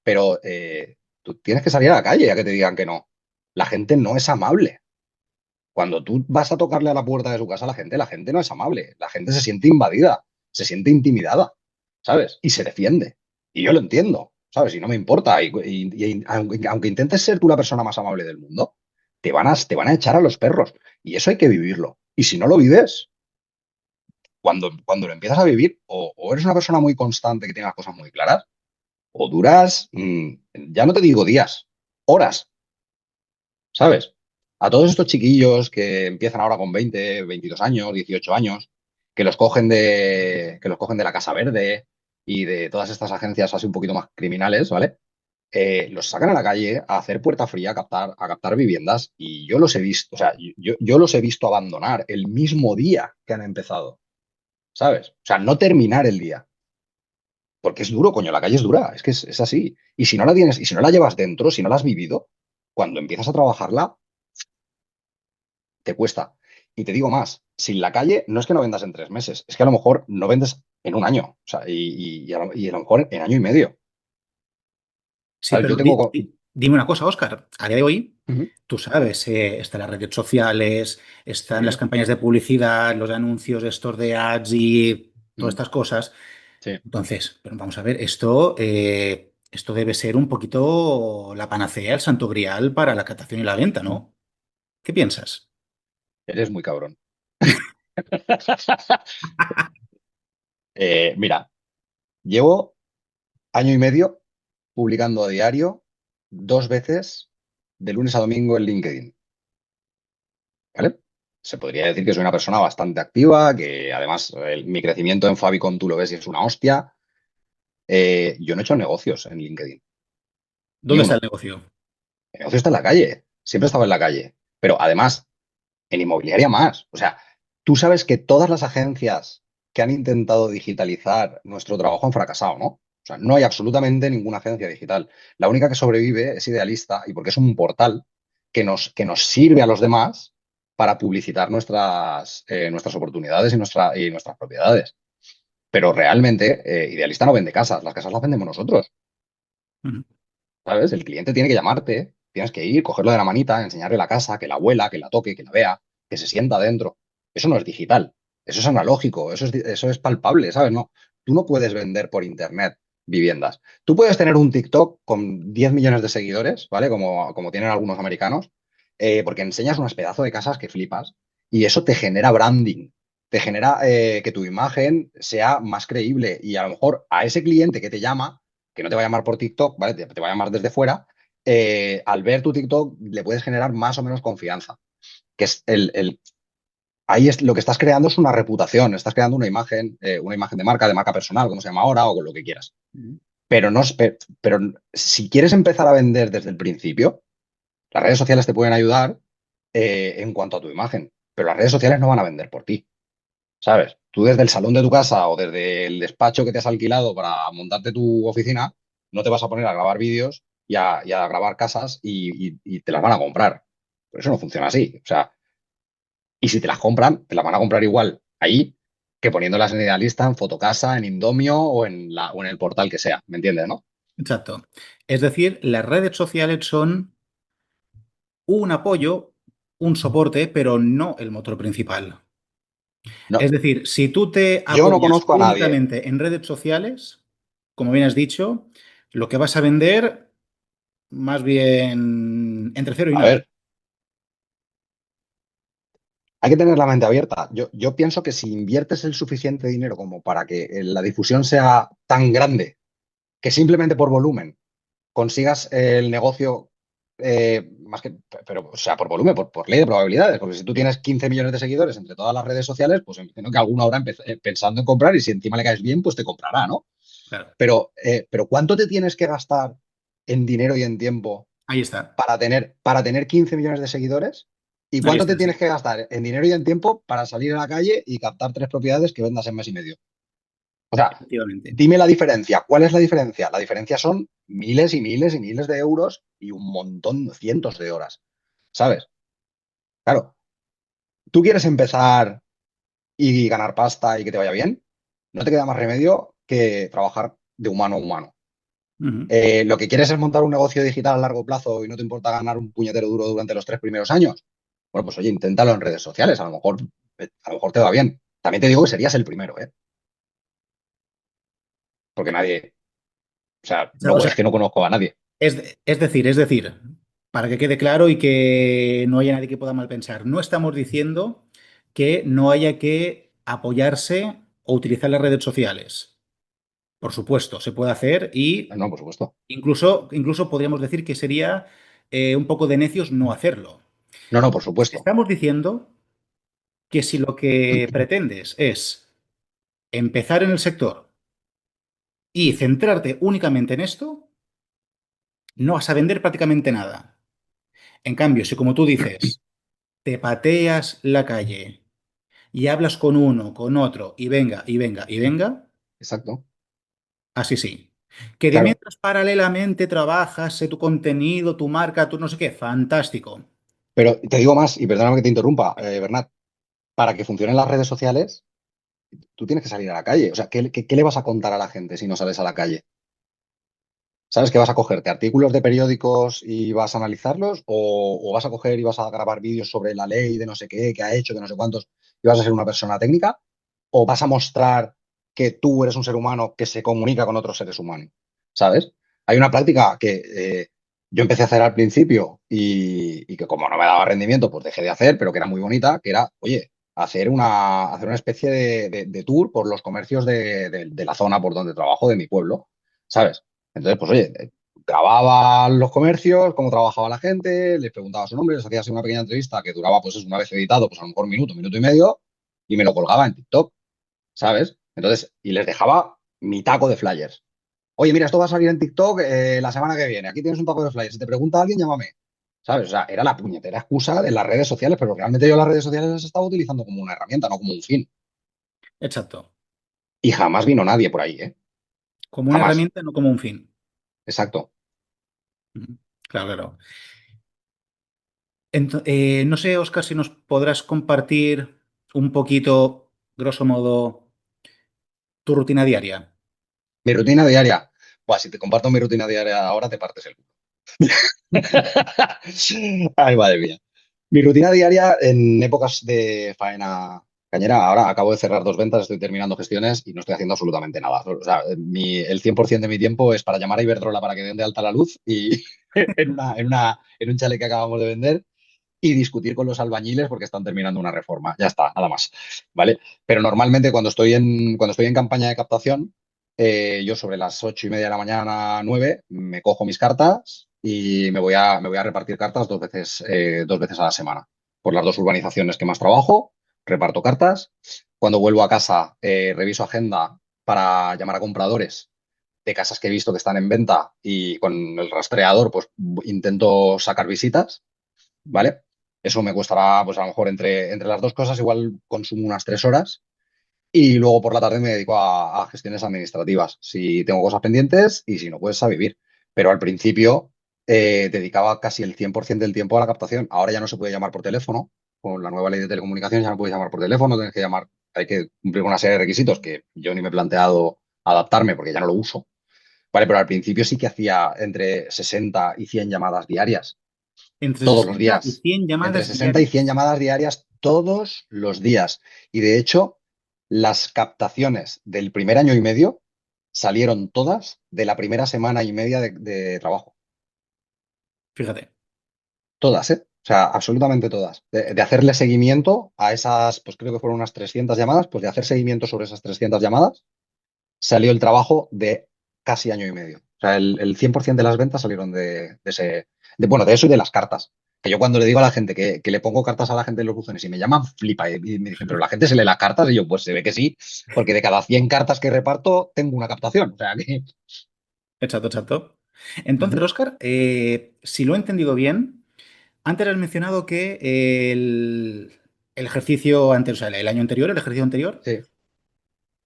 pero tú tienes que salir a la calle a que te digan que no. La gente no es amable. Cuando tú vas a tocarle a la puerta de su casa a la gente no es amable, la gente se siente invadida, se siente intimidada, ¿sabes? Y se defiende. Y yo lo entiendo, ¿sabes? Y no me importa. Y aunque intentes ser tú la persona más amable del mundo, te van a echar a los perros. Y eso hay que vivirlo. Y si no lo vives, cuando lo empiezas a vivir, o eres una persona muy constante que tiene las cosas muy claras, o duras, ya no te digo días, horas. ¿Sabes? A todos estos chiquillos que empiezan ahora con 20, 22 años, 18 años, que los cogen de la Casa Verde y de todas estas agencias así un poquito más criminales, ¿vale? Los sacan a la calle a hacer puerta fría, a captar viviendas y yo los he visto, o sea, yo los he visto abandonar el mismo día que han empezado, ¿sabes? O sea, no terminar el día. Porque es duro, coño, la calle es dura, es que es así. Y si no la tienes, y si no la llevas dentro, si no la has vivido, cuando empiezas a trabajarla, te cuesta. Y te digo más, sin la calle no es que no vendas en 3 meses, es que a lo mejor no vendes en un año, o sea, y a lo mejor en año y medio. Sí, ¿Sabes? pero Yo tengo... dime una cosa, Óscar. A día de hoy, Ujú. tú sabes, están las redes sociales, están las Sí, campañas de publicidad, los anuncios estos de ads y todas ujú, estas cosas. sí, Entonces, pero vamos a ver, esto debe ser un poquito la panacea, el santo grial para la captación y la venta, ¿no? ¿Qué piensas? eres muy cabrón. Mira, llevo año y medio publicando a diario 2 veces de lunes a domingo en LinkedIn, ¿vale? Se podría decir que soy una persona bastante activa, que además mi crecimiento en Fabicon tú lo ves y es una hostia. Yo no he hecho negocios en LinkedIn, ni ¿Dónde está el uno. negocio? El negocio está en la calle, siempre estaba en la calle. Pero además, en inmobiliaria más. O sea, tú sabes que todas las agencias que han intentado digitalizar nuestro trabajo han fracasado, ¿no? O sea, no hay absolutamente ninguna agencia digital. La única que sobrevive es Idealista y porque es un portal que nos sirve a los demás para publicitar nuestras oportunidades y nuestras propiedades. Pero realmente, Idealista no vende casas, las casas las vendemos nosotros. Ujú. ¿Sabes? El cliente tiene que llamarte, tienes que ir, cogerlo de la manita, enseñarle la casa, que la huela, que la toque, que la vea, que se sienta dentro. Eso no es digital, eso es analógico, eso es palpable, ¿sabes? No, tú no puedes vender por internet viviendas. Tú puedes tener un TikTok con 10 millones de seguidores, ¿vale? Como tienen algunos americanos, porque enseñas unas pedazos de casas que flipas y eso te genera branding. Te genera que tu imagen sea más creíble y a lo mejor a ese cliente que te llama que no te va a llamar por TikTok, ¿vale? Te va a llamar desde fuera, al ver tu TikTok le puedes generar más o menos confianza. Que es ahí es lo que estás creando es una reputación, estás creando una imagen de marca personal, como se llama ahora, o con lo que quieras. Ujú. Pero, no, pero si quieres empezar a vender desde el principio, las redes sociales te pueden ayudar en cuanto a tu imagen, pero las redes sociales no van a vender por ti, ¿sabes? tú desde el salón de tu casa o desde el despacho que te has alquilado para montarte tu oficina, no te vas a poner a grabar vídeos y a grabar casas y te las van a comprar. Pero eso no funciona así. O sea, y si te las compran, te las van a comprar igual ahí que poniéndolas en Idealista, en Fotocasa, en Indomio o en el portal que sea. ¿Me entiendes, no? Exacto. Es decir, las redes sociales son un apoyo, un soporte, pero no el motor principal. Es No, decir, si tú te yo no apoyas conozco a nadie. únicamente en redes sociales, como bien has dicho, lo que vas a vender, más bien entre cero y A nada. ver, hay que tener la mente abierta. Yo pienso que si inviertes el suficiente dinero como para que la difusión sea tan grande que simplemente por volumen consigas el negocio más que, pero, o sea, por volumen, por ley de probabilidades, porque si tú tienes 15 millones de seguidores entre todas las redes sociales, pues entiendo que alguno habrá pensando en comprar y si encima le caes bien, pues te comprará, ¿no? Claro, Pero ¿cuánto te tienes que gastar en dinero y en tiempo ahí está. para tener 15 millones de seguidores? ¿Y Ahí cuánto te está, sí. tienes que gastar en dinero y en tiempo para salir a la calle y captar 3 propiedades que vendas en mes y medio? O sea, Efectivamente. dime la diferencia. ¿Cuál es la diferencia? La diferencia son miles y miles y miles de euros y un montón, cientos de horas. ¿Sabes? Claro, tú quieres empezar y ganar pasta y que te vaya bien, no te queda más remedio que trabajar de humano a humano. Ujú. ¿Lo que quieres es montar un negocio digital a largo plazo y no te importa ganar un puñetero duro durante los 3 primeros años? Bueno, pues oye, inténtalo en redes sociales, a lo mejor te va bien. También te digo que serías el primero, ¿eh? Porque nadie, o sea, O no, sea, es que no conozco a nadie. es decir, para que quede claro y que no haya nadie que pueda mal pensar, no estamos diciendo que no haya que apoyarse o utilizar las redes sociales. Por supuesto, se puede hacer y No, por supuesto. incluso podríamos decir que sería un poco de necios no hacerlo. No, no, por supuesto. Estamos diciendo que si lo que pretendes es empezar en el sector y centrarte únicamente en esto, no vas a vender prácticamente nada. En cambio, si como tú dices, te pateas la calle y hablas con uno, con otro, y venga, y venga, y venga, Exacto. así sí. Que de Claro. mientras paralelamente trabajas tu contenido, tu marca, tu no sé qué, fantástico. Pero te digo más, y perdóname que te interrumpa, Bernat, para que funcionen las redes sociales, tú tienes que salir a la calle. O sea, ¿qué le vas a contar a la gente si no sales a la calle? ¿Sabes que vas a cogerte artículos de periódicos y vas a analizarlos? ¿O vas a coger y vas a grabar vídeos sobre la ley de no sé qué, que ha hecho, de no sé cuántos, y vas a ser una persona técnica? ¿O vas a mostrar que tú eres un ser humano que se comunica con otros seres humanos? ¿Sabes? Hay una práctica que yo empecé a hacer al principio y que como no me daba rendimiento, pues dejé de hacer, pero que era muy bonita, que era, oye, hacer una especie de tour por los comercios de la zona por donde trabajo, de mi pueblo, ¿sabes? Entonces, pues oye, grababa los comercios, cómo trabajaba la gente, les preguntaba su nombre, les hacía así una pequeña entrevista que duraba, pues es una vez editado, pues a lo mejor un minuto, minuto y medio, y me lo colgaba en TikTok, ¿sabes? Entonces, y les dejaba mi taco de flyers. Oye, mira, esto va a salir en TikTok la semana que viene. Aquí tienes un taco de flyers. Si te pregunta alguien, llámame. ¿Sabes? O sea, era la puñetera excusa de las redes sociales, pero realmente yo las redes sociales las estaba utilizando como una herramienta, no como un fin. Exacto. Y jamás vino nadie por ahí, ¿eh? Como una Jamás. herramienta, no como un fin. Exacto. Ujú. Claro, claro. No sé, Oscar, si nos podrás compartir un poquito, grosso modo, tu rutina diaria. Mi rutina diaria. Buah, si te comparto mi rutina diaria ahora, te partes el culo. Ay, madre mía. Mi rutina diaria en épocas de faena cañera, ahora acabo de cerrar 2 ventas, estoy terminando gestiones y no estoy haciendo absolutamente nada. O sea, el 100% de mi tiempo es para llamar a Iberdrola para que den de alta la luz y en un chalet que acabamos de vender y discutir con los albañiles porque están terminando una reforma. Ya está, nada más. ¿Vale? Pero normalmente cuando estoy en campaña de captación, yo sobre las 8:30 de la mañana, 9, me cojo mis cartas y me voy a repartir cartas 2 veces a la semana. Por las 2 urbanizaciones que más trabajo, reparto cartas. Cuando vuelvo a casa, reviso agenda para llamar a compradores de casas que he visto que están en venta y con el rastreador, pues intento sacar visitas. ¿Vale? Eso me costará, pues a lo mejor entre las dos cosas, igual consumo unas 3 horas. Y luego por la tarde me dedico a gestiones administrativas, si tengo cosas pendientes y si no, pues a vivir. Pero al principio dedicaba casi el 100% del tiempo a la captación. Ahora ya no se puede llamar por teléfono. Con la nueva ley de telecomunicaciones ya no puedes llamar por teléfono, tienes que llamar, hay que cumplir con una serie de requisitos que yo ni me he planteado adaptarme porque ya no lo uso. Vale, pero al principio sí que hacía entre 60 y 100 llamadas diarias, Entre todos los 60 y días. 100 Entre llamadas 60 y 100 diarias. llamadas diarias todos los días. Y de hecho, las captaciones del primer año y medio salieron todas de la primera semana y media de trabajo. Fíjate. Todas, ¿eh? O sea, absolutamente todas. De hacerle seguimiento a esas, pues creo que fueron unas 300 llamadas, pues de hacer seguimiento sobre esas 300 llamadas, salió el trabajo de casi año y medio. O sea, el 100% de las ventas salieron bueno, de eso y de las cartas. Que yo cuando le digo a la gente que le pongo cartas a la gente en los buzones y me llaman, flipa y me dicen, pero la gente se lee las cartas y yo, pues se ve que sí, porque de cada 100 cartas que reparto tengo una captación. O sea que... Exacto, exacto. Entonces, Ujú. Oscar, si lo he entendido bien, antes has mencionado que el ejercicio anterior, o sea, el año anterior, el ejercicio anterior, Sí,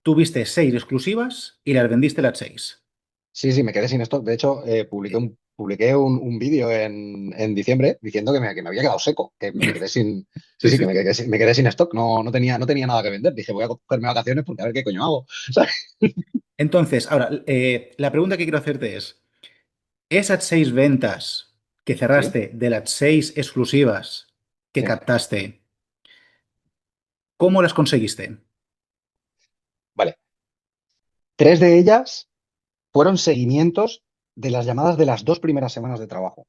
tuviste 6 exclusivas y las vendiste las 6. sí, sí, me quedé sin stock. De hecho, publiqué un vídeo en diciembre diciendo que me había quedado seco, que me quedé sin... Sí, Sí, sí, sí. que me quedé sin stock. No, no tenía nada que vender. Dije, voy a cogerme vacaciones porque a ver qué coño hago. Entonces, ahora, la pregunta que quiero hacerte es, esas 6 ventas que Sí, cerraste de las 6 exclusivas que sí. captaste, ¿cómo las conseguiste? Vale. Tres de ellas fueron seguimientos de las llamadas de las 2 primeras semanas de trabajo.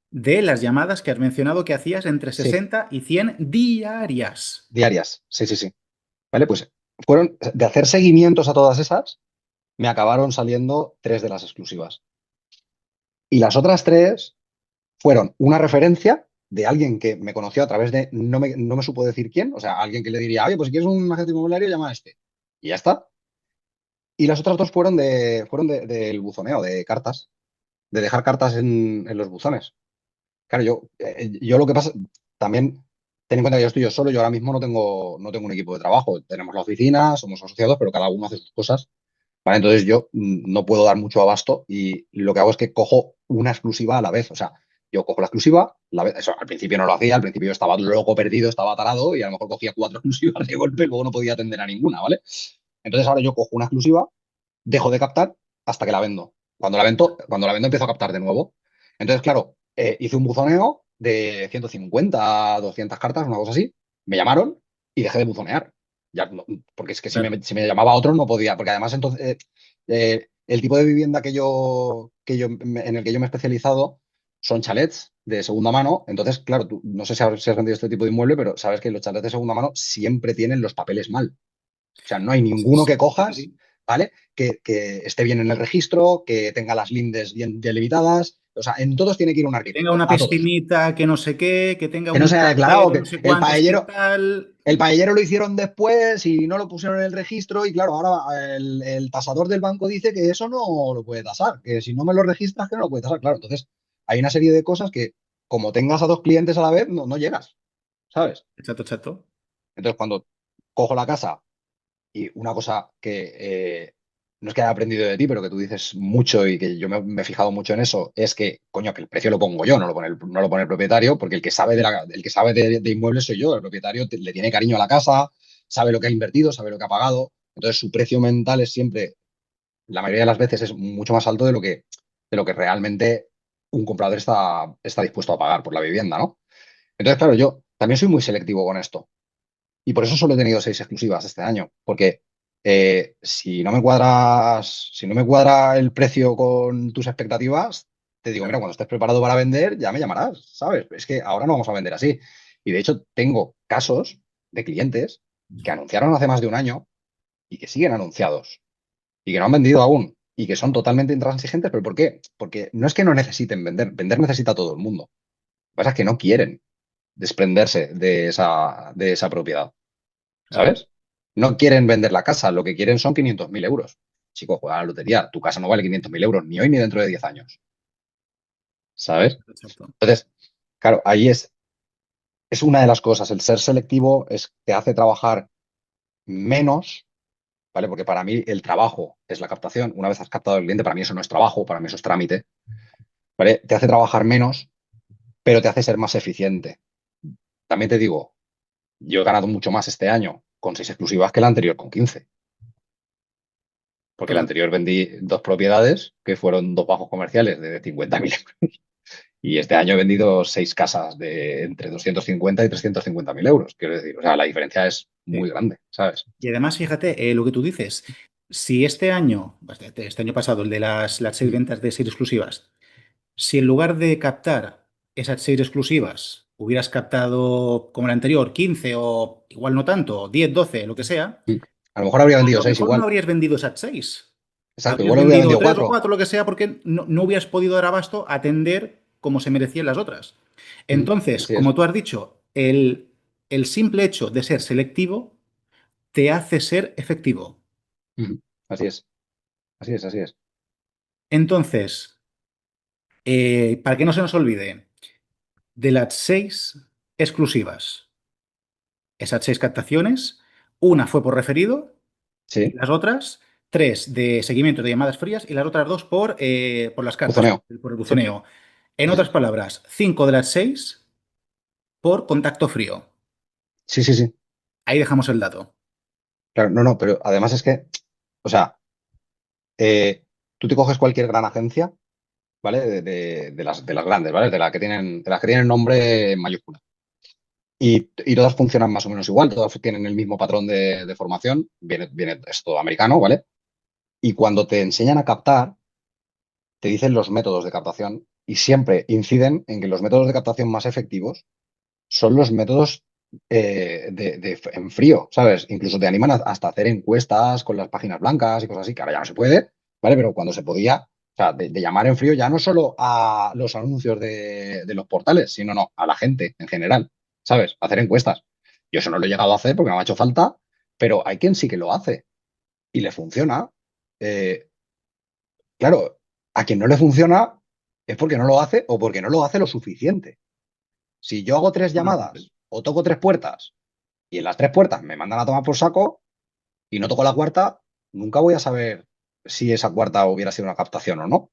De las llamadas que has mencionado que hacías entre Sí, 60 y 100 diarias. diarias. Sí, sí, sí. Vale, pues fueron de hacer seguimientos a todas esas, me acabaron saliendo tres de las exclusivas. Y las otras tres fueron una referencia de alguien que me conoció a través de, no me supo decir quién, o sea, alguien que le diría, oye, pues si quieres un agente inmobiliario, llama a este. Y ya está. Y las otras dos del buzoneo, de cartas, de dejar cartas en los buzones. Claro, yo lo que pasa, también ten en cuenta que yo estoy yo solo, yo ahora mismo no tengo un equipo de trabajo, tenemos la oficina, somos asociados, pero cada uno hace sus cosas, ¿vale? Entonces yo no puedo dar mucho abasto y lo que hago es que cojo una exclusiva a la vez, o sea, yo cojo la exclusiva, eso, al principio no lo hacía, al principio yo estaba loco perdido, estaba tarado y a lo mejor cogía cuatro exclusivas de golpe y luego no podía atender a ninguna, ¿vale? Entonces ahora yo cojo una exclusiva, dejo de captar hasta que la vendo. Cuando la vendo empiezo a captar de nuevo. Entonces, claro, hice un buzoneo de 150 200 cartas, una cosa así. Me llamaron y dejé de buzonear. Ya, porque es que si Claro. me, si me llamaba otro no podía, porque además entonces el tipo de vivienda en el que yo me he especializado son chalets de segunda mano. Entonces, claro, tú no sé si has vendido este tipo de inmueble, pero sabes que los chalets de segunda mano siempre tienen los papeles mal. O sea, no hay Sí, ninguno sí, que sí, cojas, sí. ¿vale? Que esté bien en el registro, que tenga las lindes bien delimitadas. O sea, en todos tiene que ir un Que tenga arquitecto, una a todos. piscinita, que no sé qué, que tenga Que no un se haya declarado, trastero, que no sé el cuántos, que paellero, tal. el paellero lo hicieron después y no lo pusieron en el registro. Y claro, ahora el tasador del banco dice que eso no lo puede tasar, que si no me lo registras, que no lo puede tasar. Claro, entonces hay una serie de cosas que, como tengas a dos clientes a la vez, no llegas, ¿sabes? Exacto, exacto. Entonces, cuando cojo la casa. Y una cosa que no es que haya aprendido de ti, pero que tú dices mucho y que yo me he fijado mucho en eso, es que, coño, que el precio lo pongo yo, no lo pone el propietario, porque el que sabe de inmuebles soy yo. El propietario le tiene cariño a la casa, sabe lo que ha invertido, sabe lo que ha pagado. Entonces, su precio mental es siempre, la mayoría de las veces, es mucho más alto de lo que realmente un comprador está dispuesto a pagar por la vivienda, ¿no? Entonces, claro, yo también soy muy selectivo con esto. Y por eso solo he tenido 6 exclusivas este año, porque si no me cuadra el precio con tus expectativas, te digo, mira, Claro. cuando estés preparado para vender, ya me llamarás, ¿sabes? Es que ahora no vamos a vender así. Y de hecho, tengo casos de clientes que anunciaron hace más de un año y que siguen anunciados y que no han vendido aún y que son totalmente intransigentes. ¿Pero por qué? Porque no es que no necesiten vender necesita todo el mundo. Lo que pasa es que no quieren desprenderse de esa propiedad. Claro. ¿Sabes? No quieren vender la casa, lo que quieren son 500.000 euros. Chico, juega a la lotería, tu casa no vale 500.000 euros ni hoy ni dentro de 10 años, ¿sabes? Exacto, exacto. Entonces, claro, ahí es una de las cosas, el ser selectivo te hace trabajar menos, ¿vale? Porque para mí el trabajo es la captación. Una vez has captado al cliente, para mí eso no es trabajo, para mí eso es trámite, ¿vale? Te hace trabajar menos, pero te hace ser más eficiente. También te digo, yo he ganado mucho más este año con 6 exclusivas que el anterior con 15, porque el Total. anterior vendí 2 propiedades que fueron 2 bajos comerciales de 50.000 euros y este año he vendido 6 casas de entre 250 y 350.000 euros. Quiero decir, o sea, la diferencia es Sí. muy grande, ¿sabes? Y además, fíjate, lo que tú dices, si este año, este año pasado, el de las seis Mm, ventas de seis exclusivas, si en lugar de captar esas seis exclusivas hubieras captado como el anterior 15 o igual no tanto, 10 12 lo que sea, mm. A lo mejor habría a vendido lo 6 mejor no igual. habrías vendido esas seis. Exacto, Habrías igual habría vendido vendido tres o 4. cuatro, lo que sea, porque no hubieras podido dar abasto a atender como se merecían las otras. Entonces, Así es. como tú has dicho, el simple hecho de ser selectivo te hace ser efectivo. Mm, así es. Así es, así es. Entonces, para que no se nos olvide, de las seis exclusivas, esas seis captaciones, una fue por referido y Sí, las otras tres de seguimiento de llamadas frías y las otras dos por las cartas, buzoneo. por el Sí, buceneo. En sí, otras sí. palabras, cinco de las seis por contacto frío. Sí, sí, sí. Ahí dejamos el dato. Claro, no, no, pero además es que, o sea, tú te coges cualquier gran agencia, ¿vale? De las grandes, ¿vale? De las que tienen nombre en mayúscula. Y todas funcionan más o menos igual, todas tienen el mismo patrón de formación, es todo americano, ¿vale? Y cuando te enseñan a captar, te dicen los métodos de captación y siempre inciden en que los métodos de captación más efectivos son los métodos en frío, ¿sabes? Incluso te animan hasta hacer encuestas con las páginas blancas y cosas así, que ahora ya no se puede, ¿vale? Pero cuando se podía, o sea, de llamar en frío ya no solo a los anuncios de los portales, sino no, a la gente en general, ¿sabes? Hacer encuestas. Yo eso no lo he llegado a hacer porque no me ha hecho falta, pero hay quien sí que lo hace y le funciona. Eh, claro, a quien no le funciona es porque no lo hace o porque no lo hace lo suficiente. Si yo hago 3 llamadas o toco 3 puertas y en las 3 puertas me mandan a tomar por saco y no toco la cuarta, nunca voy a saber si esa cuarta hubiera sido una captación o no.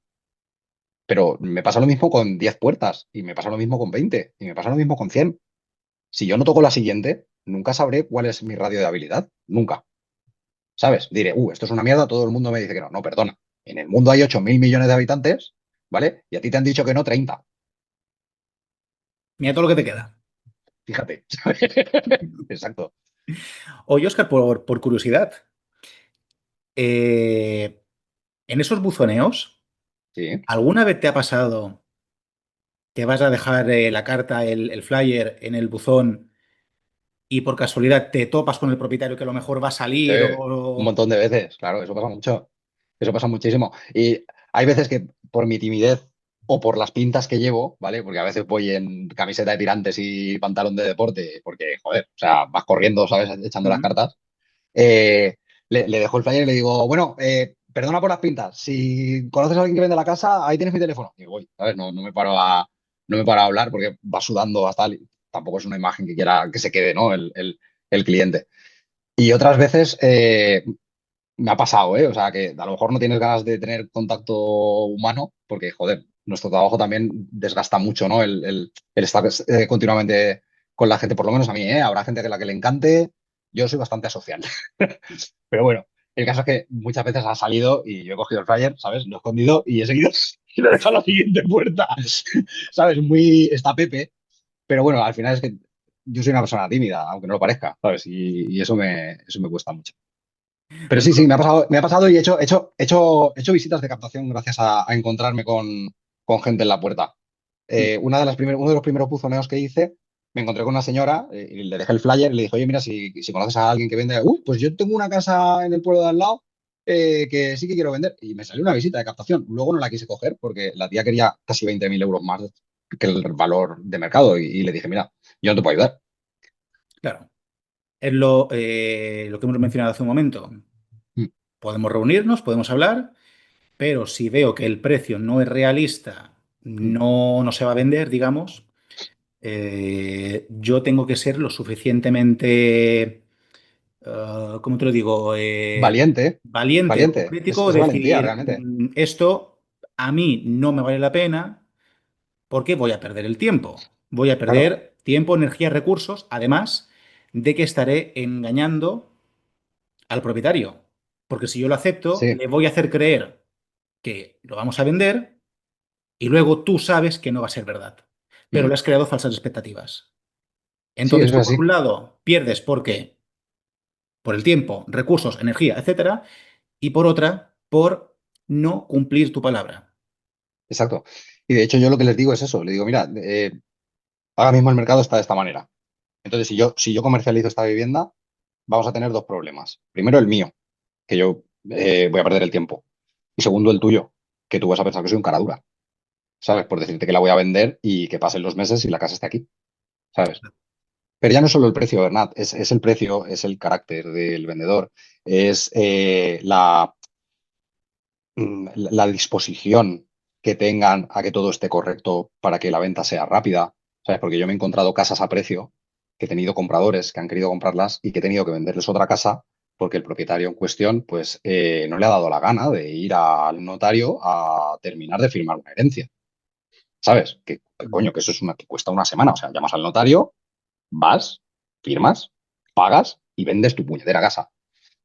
Pero me pasa lo mismo con 10 puertas y me pasa lo mismo con 20 y me pasa lo mismo con 100. Si yo no toco la siguiente, nunca sabré cuál es mi radio de habilidad. Nunca. ¿Sabes? Diré, esto es una mierda, todo el mundo me dice que no. No, perdona. En el mundo hay 8.000 millones de habitantes, ¿vale? Y a ti te han dicho que no 30. Mira todo lo que te queda. Fíjate. Exacto. Oye, Oscar, por curiosidad, eh, en esos buzoneos, Sí. ¿alguna vez te ha pasado que vas a dejar la carta, el flyer en el buzón y por casualidad te topas con el propietario que a lo mejor va a Sí, salir un montón de veces, claro, eso pasa mucho. Eso pasa muchísimo. Y hay veces que por mi timidez o por las pintas que llevo, ¿vale? Porque a veces voy en camiseta de tirantes y pantalón de deporte, porque, joder, o sea, vas corriendo, ¿sabes? Echando las Ujú. cartas. eh, le dejo el flyer y le digo, bueno, perdona por las pintas. Si conoces a alguien que vende la casa, ahí tienes mi teléfono. Y voy, ¿sabes? No me paro a hablar porque va sudando hasta. Tampoco es una imagen que quiera que se quede, ¿no? El cliente. Y otras veces me ha pasado, ¿eh? O sea, que a lo mejor no tienes ganas de tener contacto humano, porque, joder, nuestro trabajo también desgasta mucho, ¿no? El estar continuamente con la gente, por lo menos a mí, ¿eh? Habrá gente que la que le encante. Yo soy bastante asocial. Pero bueno, el caso es que muchas veces ha salido y yo he cogido el flyer, ¿sabes? Lo he escondido y he seguido y lo he dejado a la siguiente puerta. ¿Sabes? Está Pepe, pero bueno, al final es que yo soy una persona tímida, aunque no lo parezca, ¿sabes? Y eso me cuesta mucho. Pero sí, sí, me ha pasado y he hecho visitas de captación gracias a encontrarme con gente en la puerta. Uno de los primeros buzoneos que hice, me encontré con una señora y le dejé el flyer y le dije, oye, mira, si conoces a alguien que vende, pues yo tengo una casa en el pueblo de al lado que sí que quiero vender. Y me salió una visita de captación. Luego no la quise coger porque la tía quería casi 20.000 euros más que el valor de mercado y le dije, mira, yo no te puedo ayudar. Claro, es lo que hemos mencionado hace un momento. Mm, Podemos reunirnos, podemos hablar, pero si veo que el precio no es realista, mm, no se va a vender, digamos, yo tengo que ser lo suficientemente ¿cómo te lo digo? Valiente, Valiente o valiente. crítico, Es valentía, decir, realmente. esto a mí no me vale la pena porque voy a perder el tiempo. Voy a Claro. perder tiempo, energía, recursos, además de que estaré engañando al propietario. Porque si yo lo acepto, Sí. le voy a hacer creer que lo vamos a vender y luego tú sabes que no va a ser verdad. Pero Mm. le has creado falsas expectativas. Sí, Entonces eso tú, es por así. un lado, pierdes porque por el tiempo, recursos, energía, etcétera, y por otra, por no cumplir tu palabra. Exacto. Y de hecho yo lo que les digo es eso. Le digo, mira, ahora mismo el mercado está de esta manera. Entonces, si yo comercializo esta vivienda, vamos a tener dos problemas. Primero, el mío, que yo voy a perder el tiempo. Y segundo, el tuyo, que tú vas a pensar que soy un cara dura, ¿sabes? Por decirte que la voy a vender y que pasen los meses y la casa esté aquí, ¿sabes? Pero ya no es solo el precio, Bernat, es el precio, es el carácter del vendedor, es la disposición que tengan a que todo esté correcto para que la venta sea rápida, ¿sabes? Porque yo me he encontrado casas a precio, que he tenido compradores que han querido comprarlas y que he tenido que venderles otra casa porque el propietario en cuestión, pues, no le ha dado la gana de ir al notario a terminar de firmar una herencia, ¿sabes? Que, Ujú. coño, que eso es que cuesta una semana. O sea, llamas al notario, vas, firmas, pagas y vendes tu puñetera casa.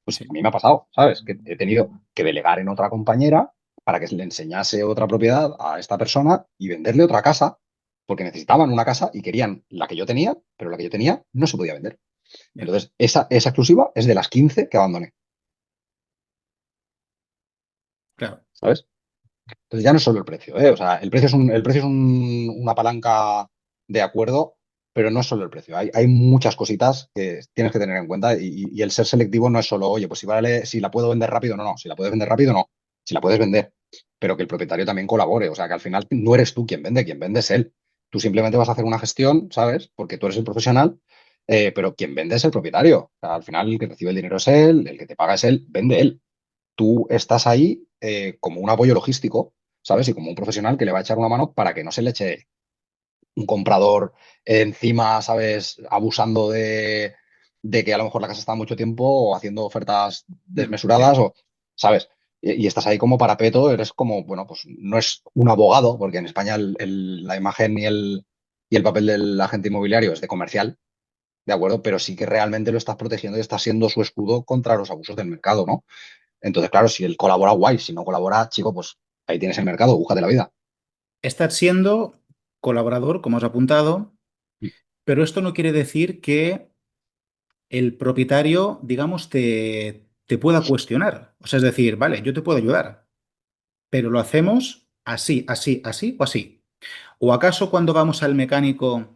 Pues Sí. a mí me ha pasado, ¿sabes? Que he tenido que delegar en otra compañera para que le enseñase otra propiedad a esta persona y venderle otra casa, porque necesitaban una casa y querían la que yo tenía, pero la que yo tenía no se podía vender. Ya, Entonces, esa exclusiva es de las 15 que abandoné, claro. ¿sabes? Entonces ya no es solo el precio, ¿eh? O sea, el precio es una palanca de acuerdo, pero no es solo el precio. Hay muchas cositas que tienes que tener en cuenta y el ser selectivo no es solo, oye, pues si la puedo vender rápido, no, no. Si la puedes vender rápido, no. Si la puedes vender, pero que el propietario también colabore. O sea, que al final no eres tú quien vende es él. Tú simplemente vas a hacer una gestión, ¿sabes? Porque tú eres el profesional, pero quien vende es el propietario. O sea, al final el que recibe el dinero es él, el que te paga es él, vende él. Tú estás ahí como un apoyo logístico, ¿sabes? Y como un profesional que le va a echar una mano para que no se le eche un comprador encima, ¿sabes? Abusando de que a lo mejor la casa está mucho tiempo o haciendo ofertas Ujú. Sí. desmesuradas o, ¿sabes? Y estás ahí como parapeto, eres como, bueno, pues no es un abogado, porque en España la imagen y el papel del agente inmobiliario es de comercial, ¿de acuerdo? Pero sí que realmente lo estás protegiendo y estás siendo su escudo contra los abusos del mercado, ¿no? Entonces, claro, si él colabora, guay. Si no colabora, chico, pues ahí tienes el mercado, búscate la vida. Estás siendo colaborador, como has apuntado, pero esto no quiere decir que el propietario, digamos, te pueda cuestionar. O sea, es decir, vale, yo te puedo ayudar, pero lo hacemos así, así, así o así. ¿O acaso cuando vamos al mecánico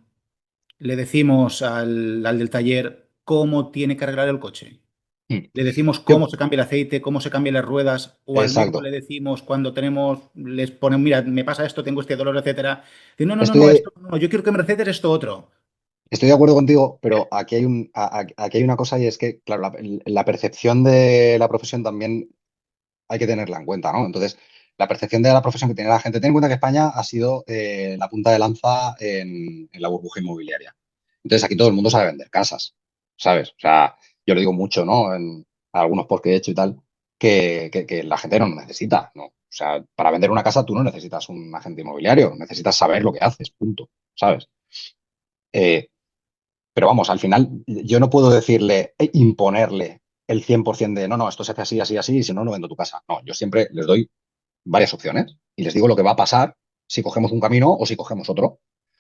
le decimos al del taller cómo tiene que arreglar el coche? Mm. Le decimos cómo Yo, se cambia el aceite, cómo se cambian las ruedas, o al médico le exacto. decimos cuando tenemos, les ponen, mira, me pasa esto, tengo este dolor, etcétera. Dice, no, no, no, no, Estoy, esto no, yo quiero que me recetes esto otro. estoy de acuerdo contigo, pero aquí hay una cosa y es que, claro, la percepción de la profesión también hay que tenerla en cuenta, ¿no? Entonces, la percepción de la profesión que tiene la gente, ten en cuenta que España ha sido la punta de lanza en la burbuja inmobiliaria. Entonces, aquí todo el mundo sabe vender casas, ¿sabes? O sea, yo lo digo mucho, ¿no? En algunos posts que he hecho y tal, que la gente no lo necesita, ¿no? O sea, para vender una casa tú no necesitas un agente inmobiliario, necesitas saber lo que haces, punto, ¿sabes? Eh, pero vamos, al final yo no puedo decirle, imponerle el 100% de, no, no, esto se hace así, así, así, y si no, no vendo tu casa. No, yo siempre les doy varias opciones y les digo lo que va a pasar si cogemos un camino o si cogemos otro,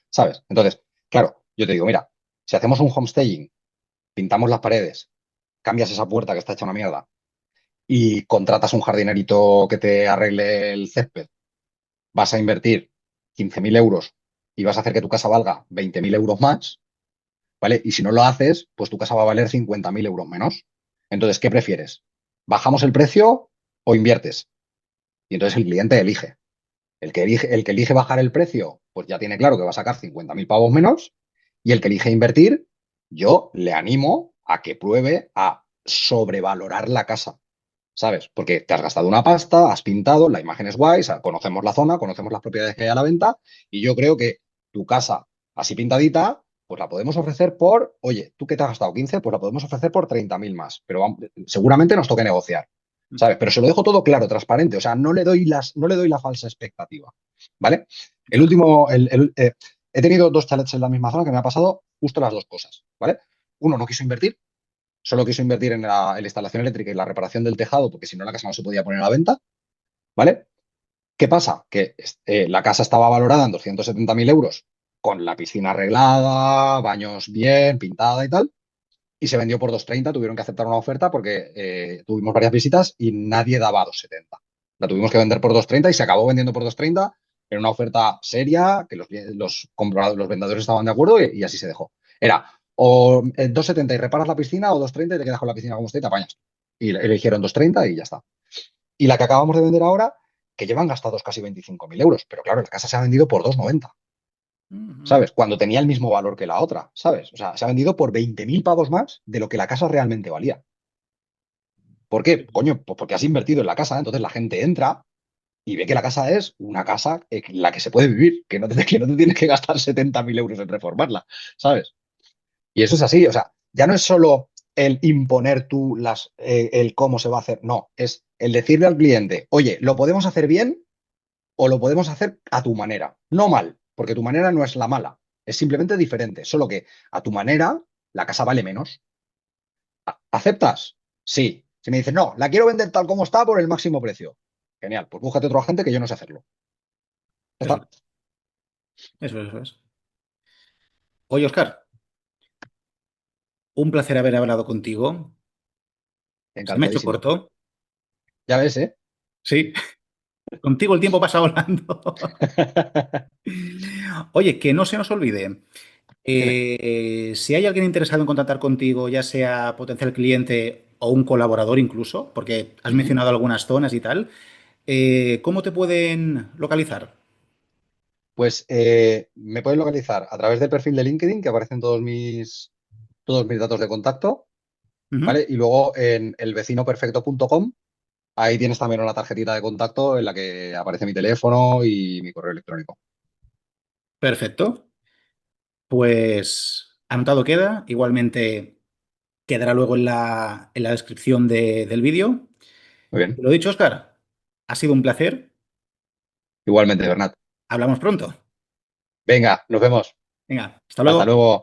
¿sabes? Entonces, claro, yo te digo, mira, si hacemos un homestaging, pintamos las paredes, cambias esa puerta que está hecha una mierda y contratas un jardinerito que te arregle el césped, vas a invertir 15.000 euros y vas a hacer que tu casa valga 20.000 euros más, ¿vale? Y si no lo haces, pues tu casa va a valer 50.000 euros menos. Entonces, ¿qué prefieres? ¿Bajamos el precio o inviertes? Y entonces el cliente elige. El que elige bajar el precio, pues ya tiene claro que va a sacar 50.000 pavos menos. Y el que elige invertir, yo le animo a que pruebe a sobrevalorar la casa, ¿sabes? Porque te has gastado una pasta, has pintado, la imagen es guay, conocemos la zona, conocemos las propiedades que hay a la venta y yo creo que tu casa así pintadita pues la podemos ofrecer por, oye, tú que te has gastado 15, pues la podemos ofrecer por 30.000 más, pero seguramente nos toque negociar, ¿sabes? Pero se lo dejo todo claro, transparente, o sea, no le doy la falsa expectativa, ¿vale? El Claro. último, he tenido dos chalets en la misma zona que me ha pasado justo las dos cosas, ¿vale? Uno no quiso invertir, solo quiso invertir en la instalación eléctrica y la reparación del tejado, porque si no la casa no se podía poner a la venta, ¿vale? ¿Qué pasa? Que la casa estaba valorada en 270.000 euros con la piscina arreglada, baños bien, pintada y tal, y se vendió por 230. Tuvieron que aceptar una oferta porque tuvimos varias visitas y nadie daba 270. La tuvimos que vender por 230 y se acabó vendiendo por 230 en una oferta seria, que los compradores, los vendedores estaban de acuerdo y así se dejó. Era o 270 y reparas la piscina o 230 y te quedas con la piscina como está y te apañas. Y eligieron 230 y ya está. Y la que acabamos de vender ahora, que llevan gastados casi 25.000 euros, pero claro, la casa se ha vendido por 290, Ujú. ¿sabes? Cuando tenía el mismo valor que la otra, ¿sabes? O sea, se ha vendido por 20.000 pavos más de lo que la casa realmente valía. ¿Por qué? Coño, pues porque has invertido en la casa, entonces la gente entra y ve que la casa es una casa en la que se puede vivir, que no te tienes que gastar 70.000 euros en reformarla, ¿sabes? Y eso es así, o sea, ya no es solo el imponer tú el cómo se va a hacer, no, es el decirle al cliente, oye, lo podemos hacer bien o lo podemos hacer a tu manera, no mal, porque tu manera no es la mala, es simplemente diferente, solo que a tu manera la casa vale menos. ¿Aceptas? Sí. Si me dices, no, la quiero vender tal como está por el máximo precio. Genial, pues búscate otro agente que yo no sé hacerlo. Ya Eso, está. eso es. Oye, Oscar, un placer haber hablado contigo. Se me ha hecho Encantadísimo. corto. Ya ves, ¿eh? Sí, contigo el tiempo pasa volando. Oye, que no se nos olvide. Dime. Si hay alguien interesado en contactar contigo, ya sea potencial cliente o un colaborador incluso, porque has Ujú. mencionado algunas zonas y tal, ¿cómo te pueden localizar? Pues me puedes localizar a través del perfil de LinkedIn, que aparecen todos mis datos de contacto, Ujú. ¿vale? Y luego en elvecinoperfecto.com, ahí tienes también una tarjetita de contacto en la que aparece mi teléfono y mi correo electrónico. Perfecto. Pues anotado queda. Igualmente quedará luego en la descripción del vídeo. Muy bien. Lo dicho, Oscar, ha sido un placer. Igualmente, Bernat. Hablamos pronto. Venga, nos vemos. Venga, hasta Hasta luego. luego.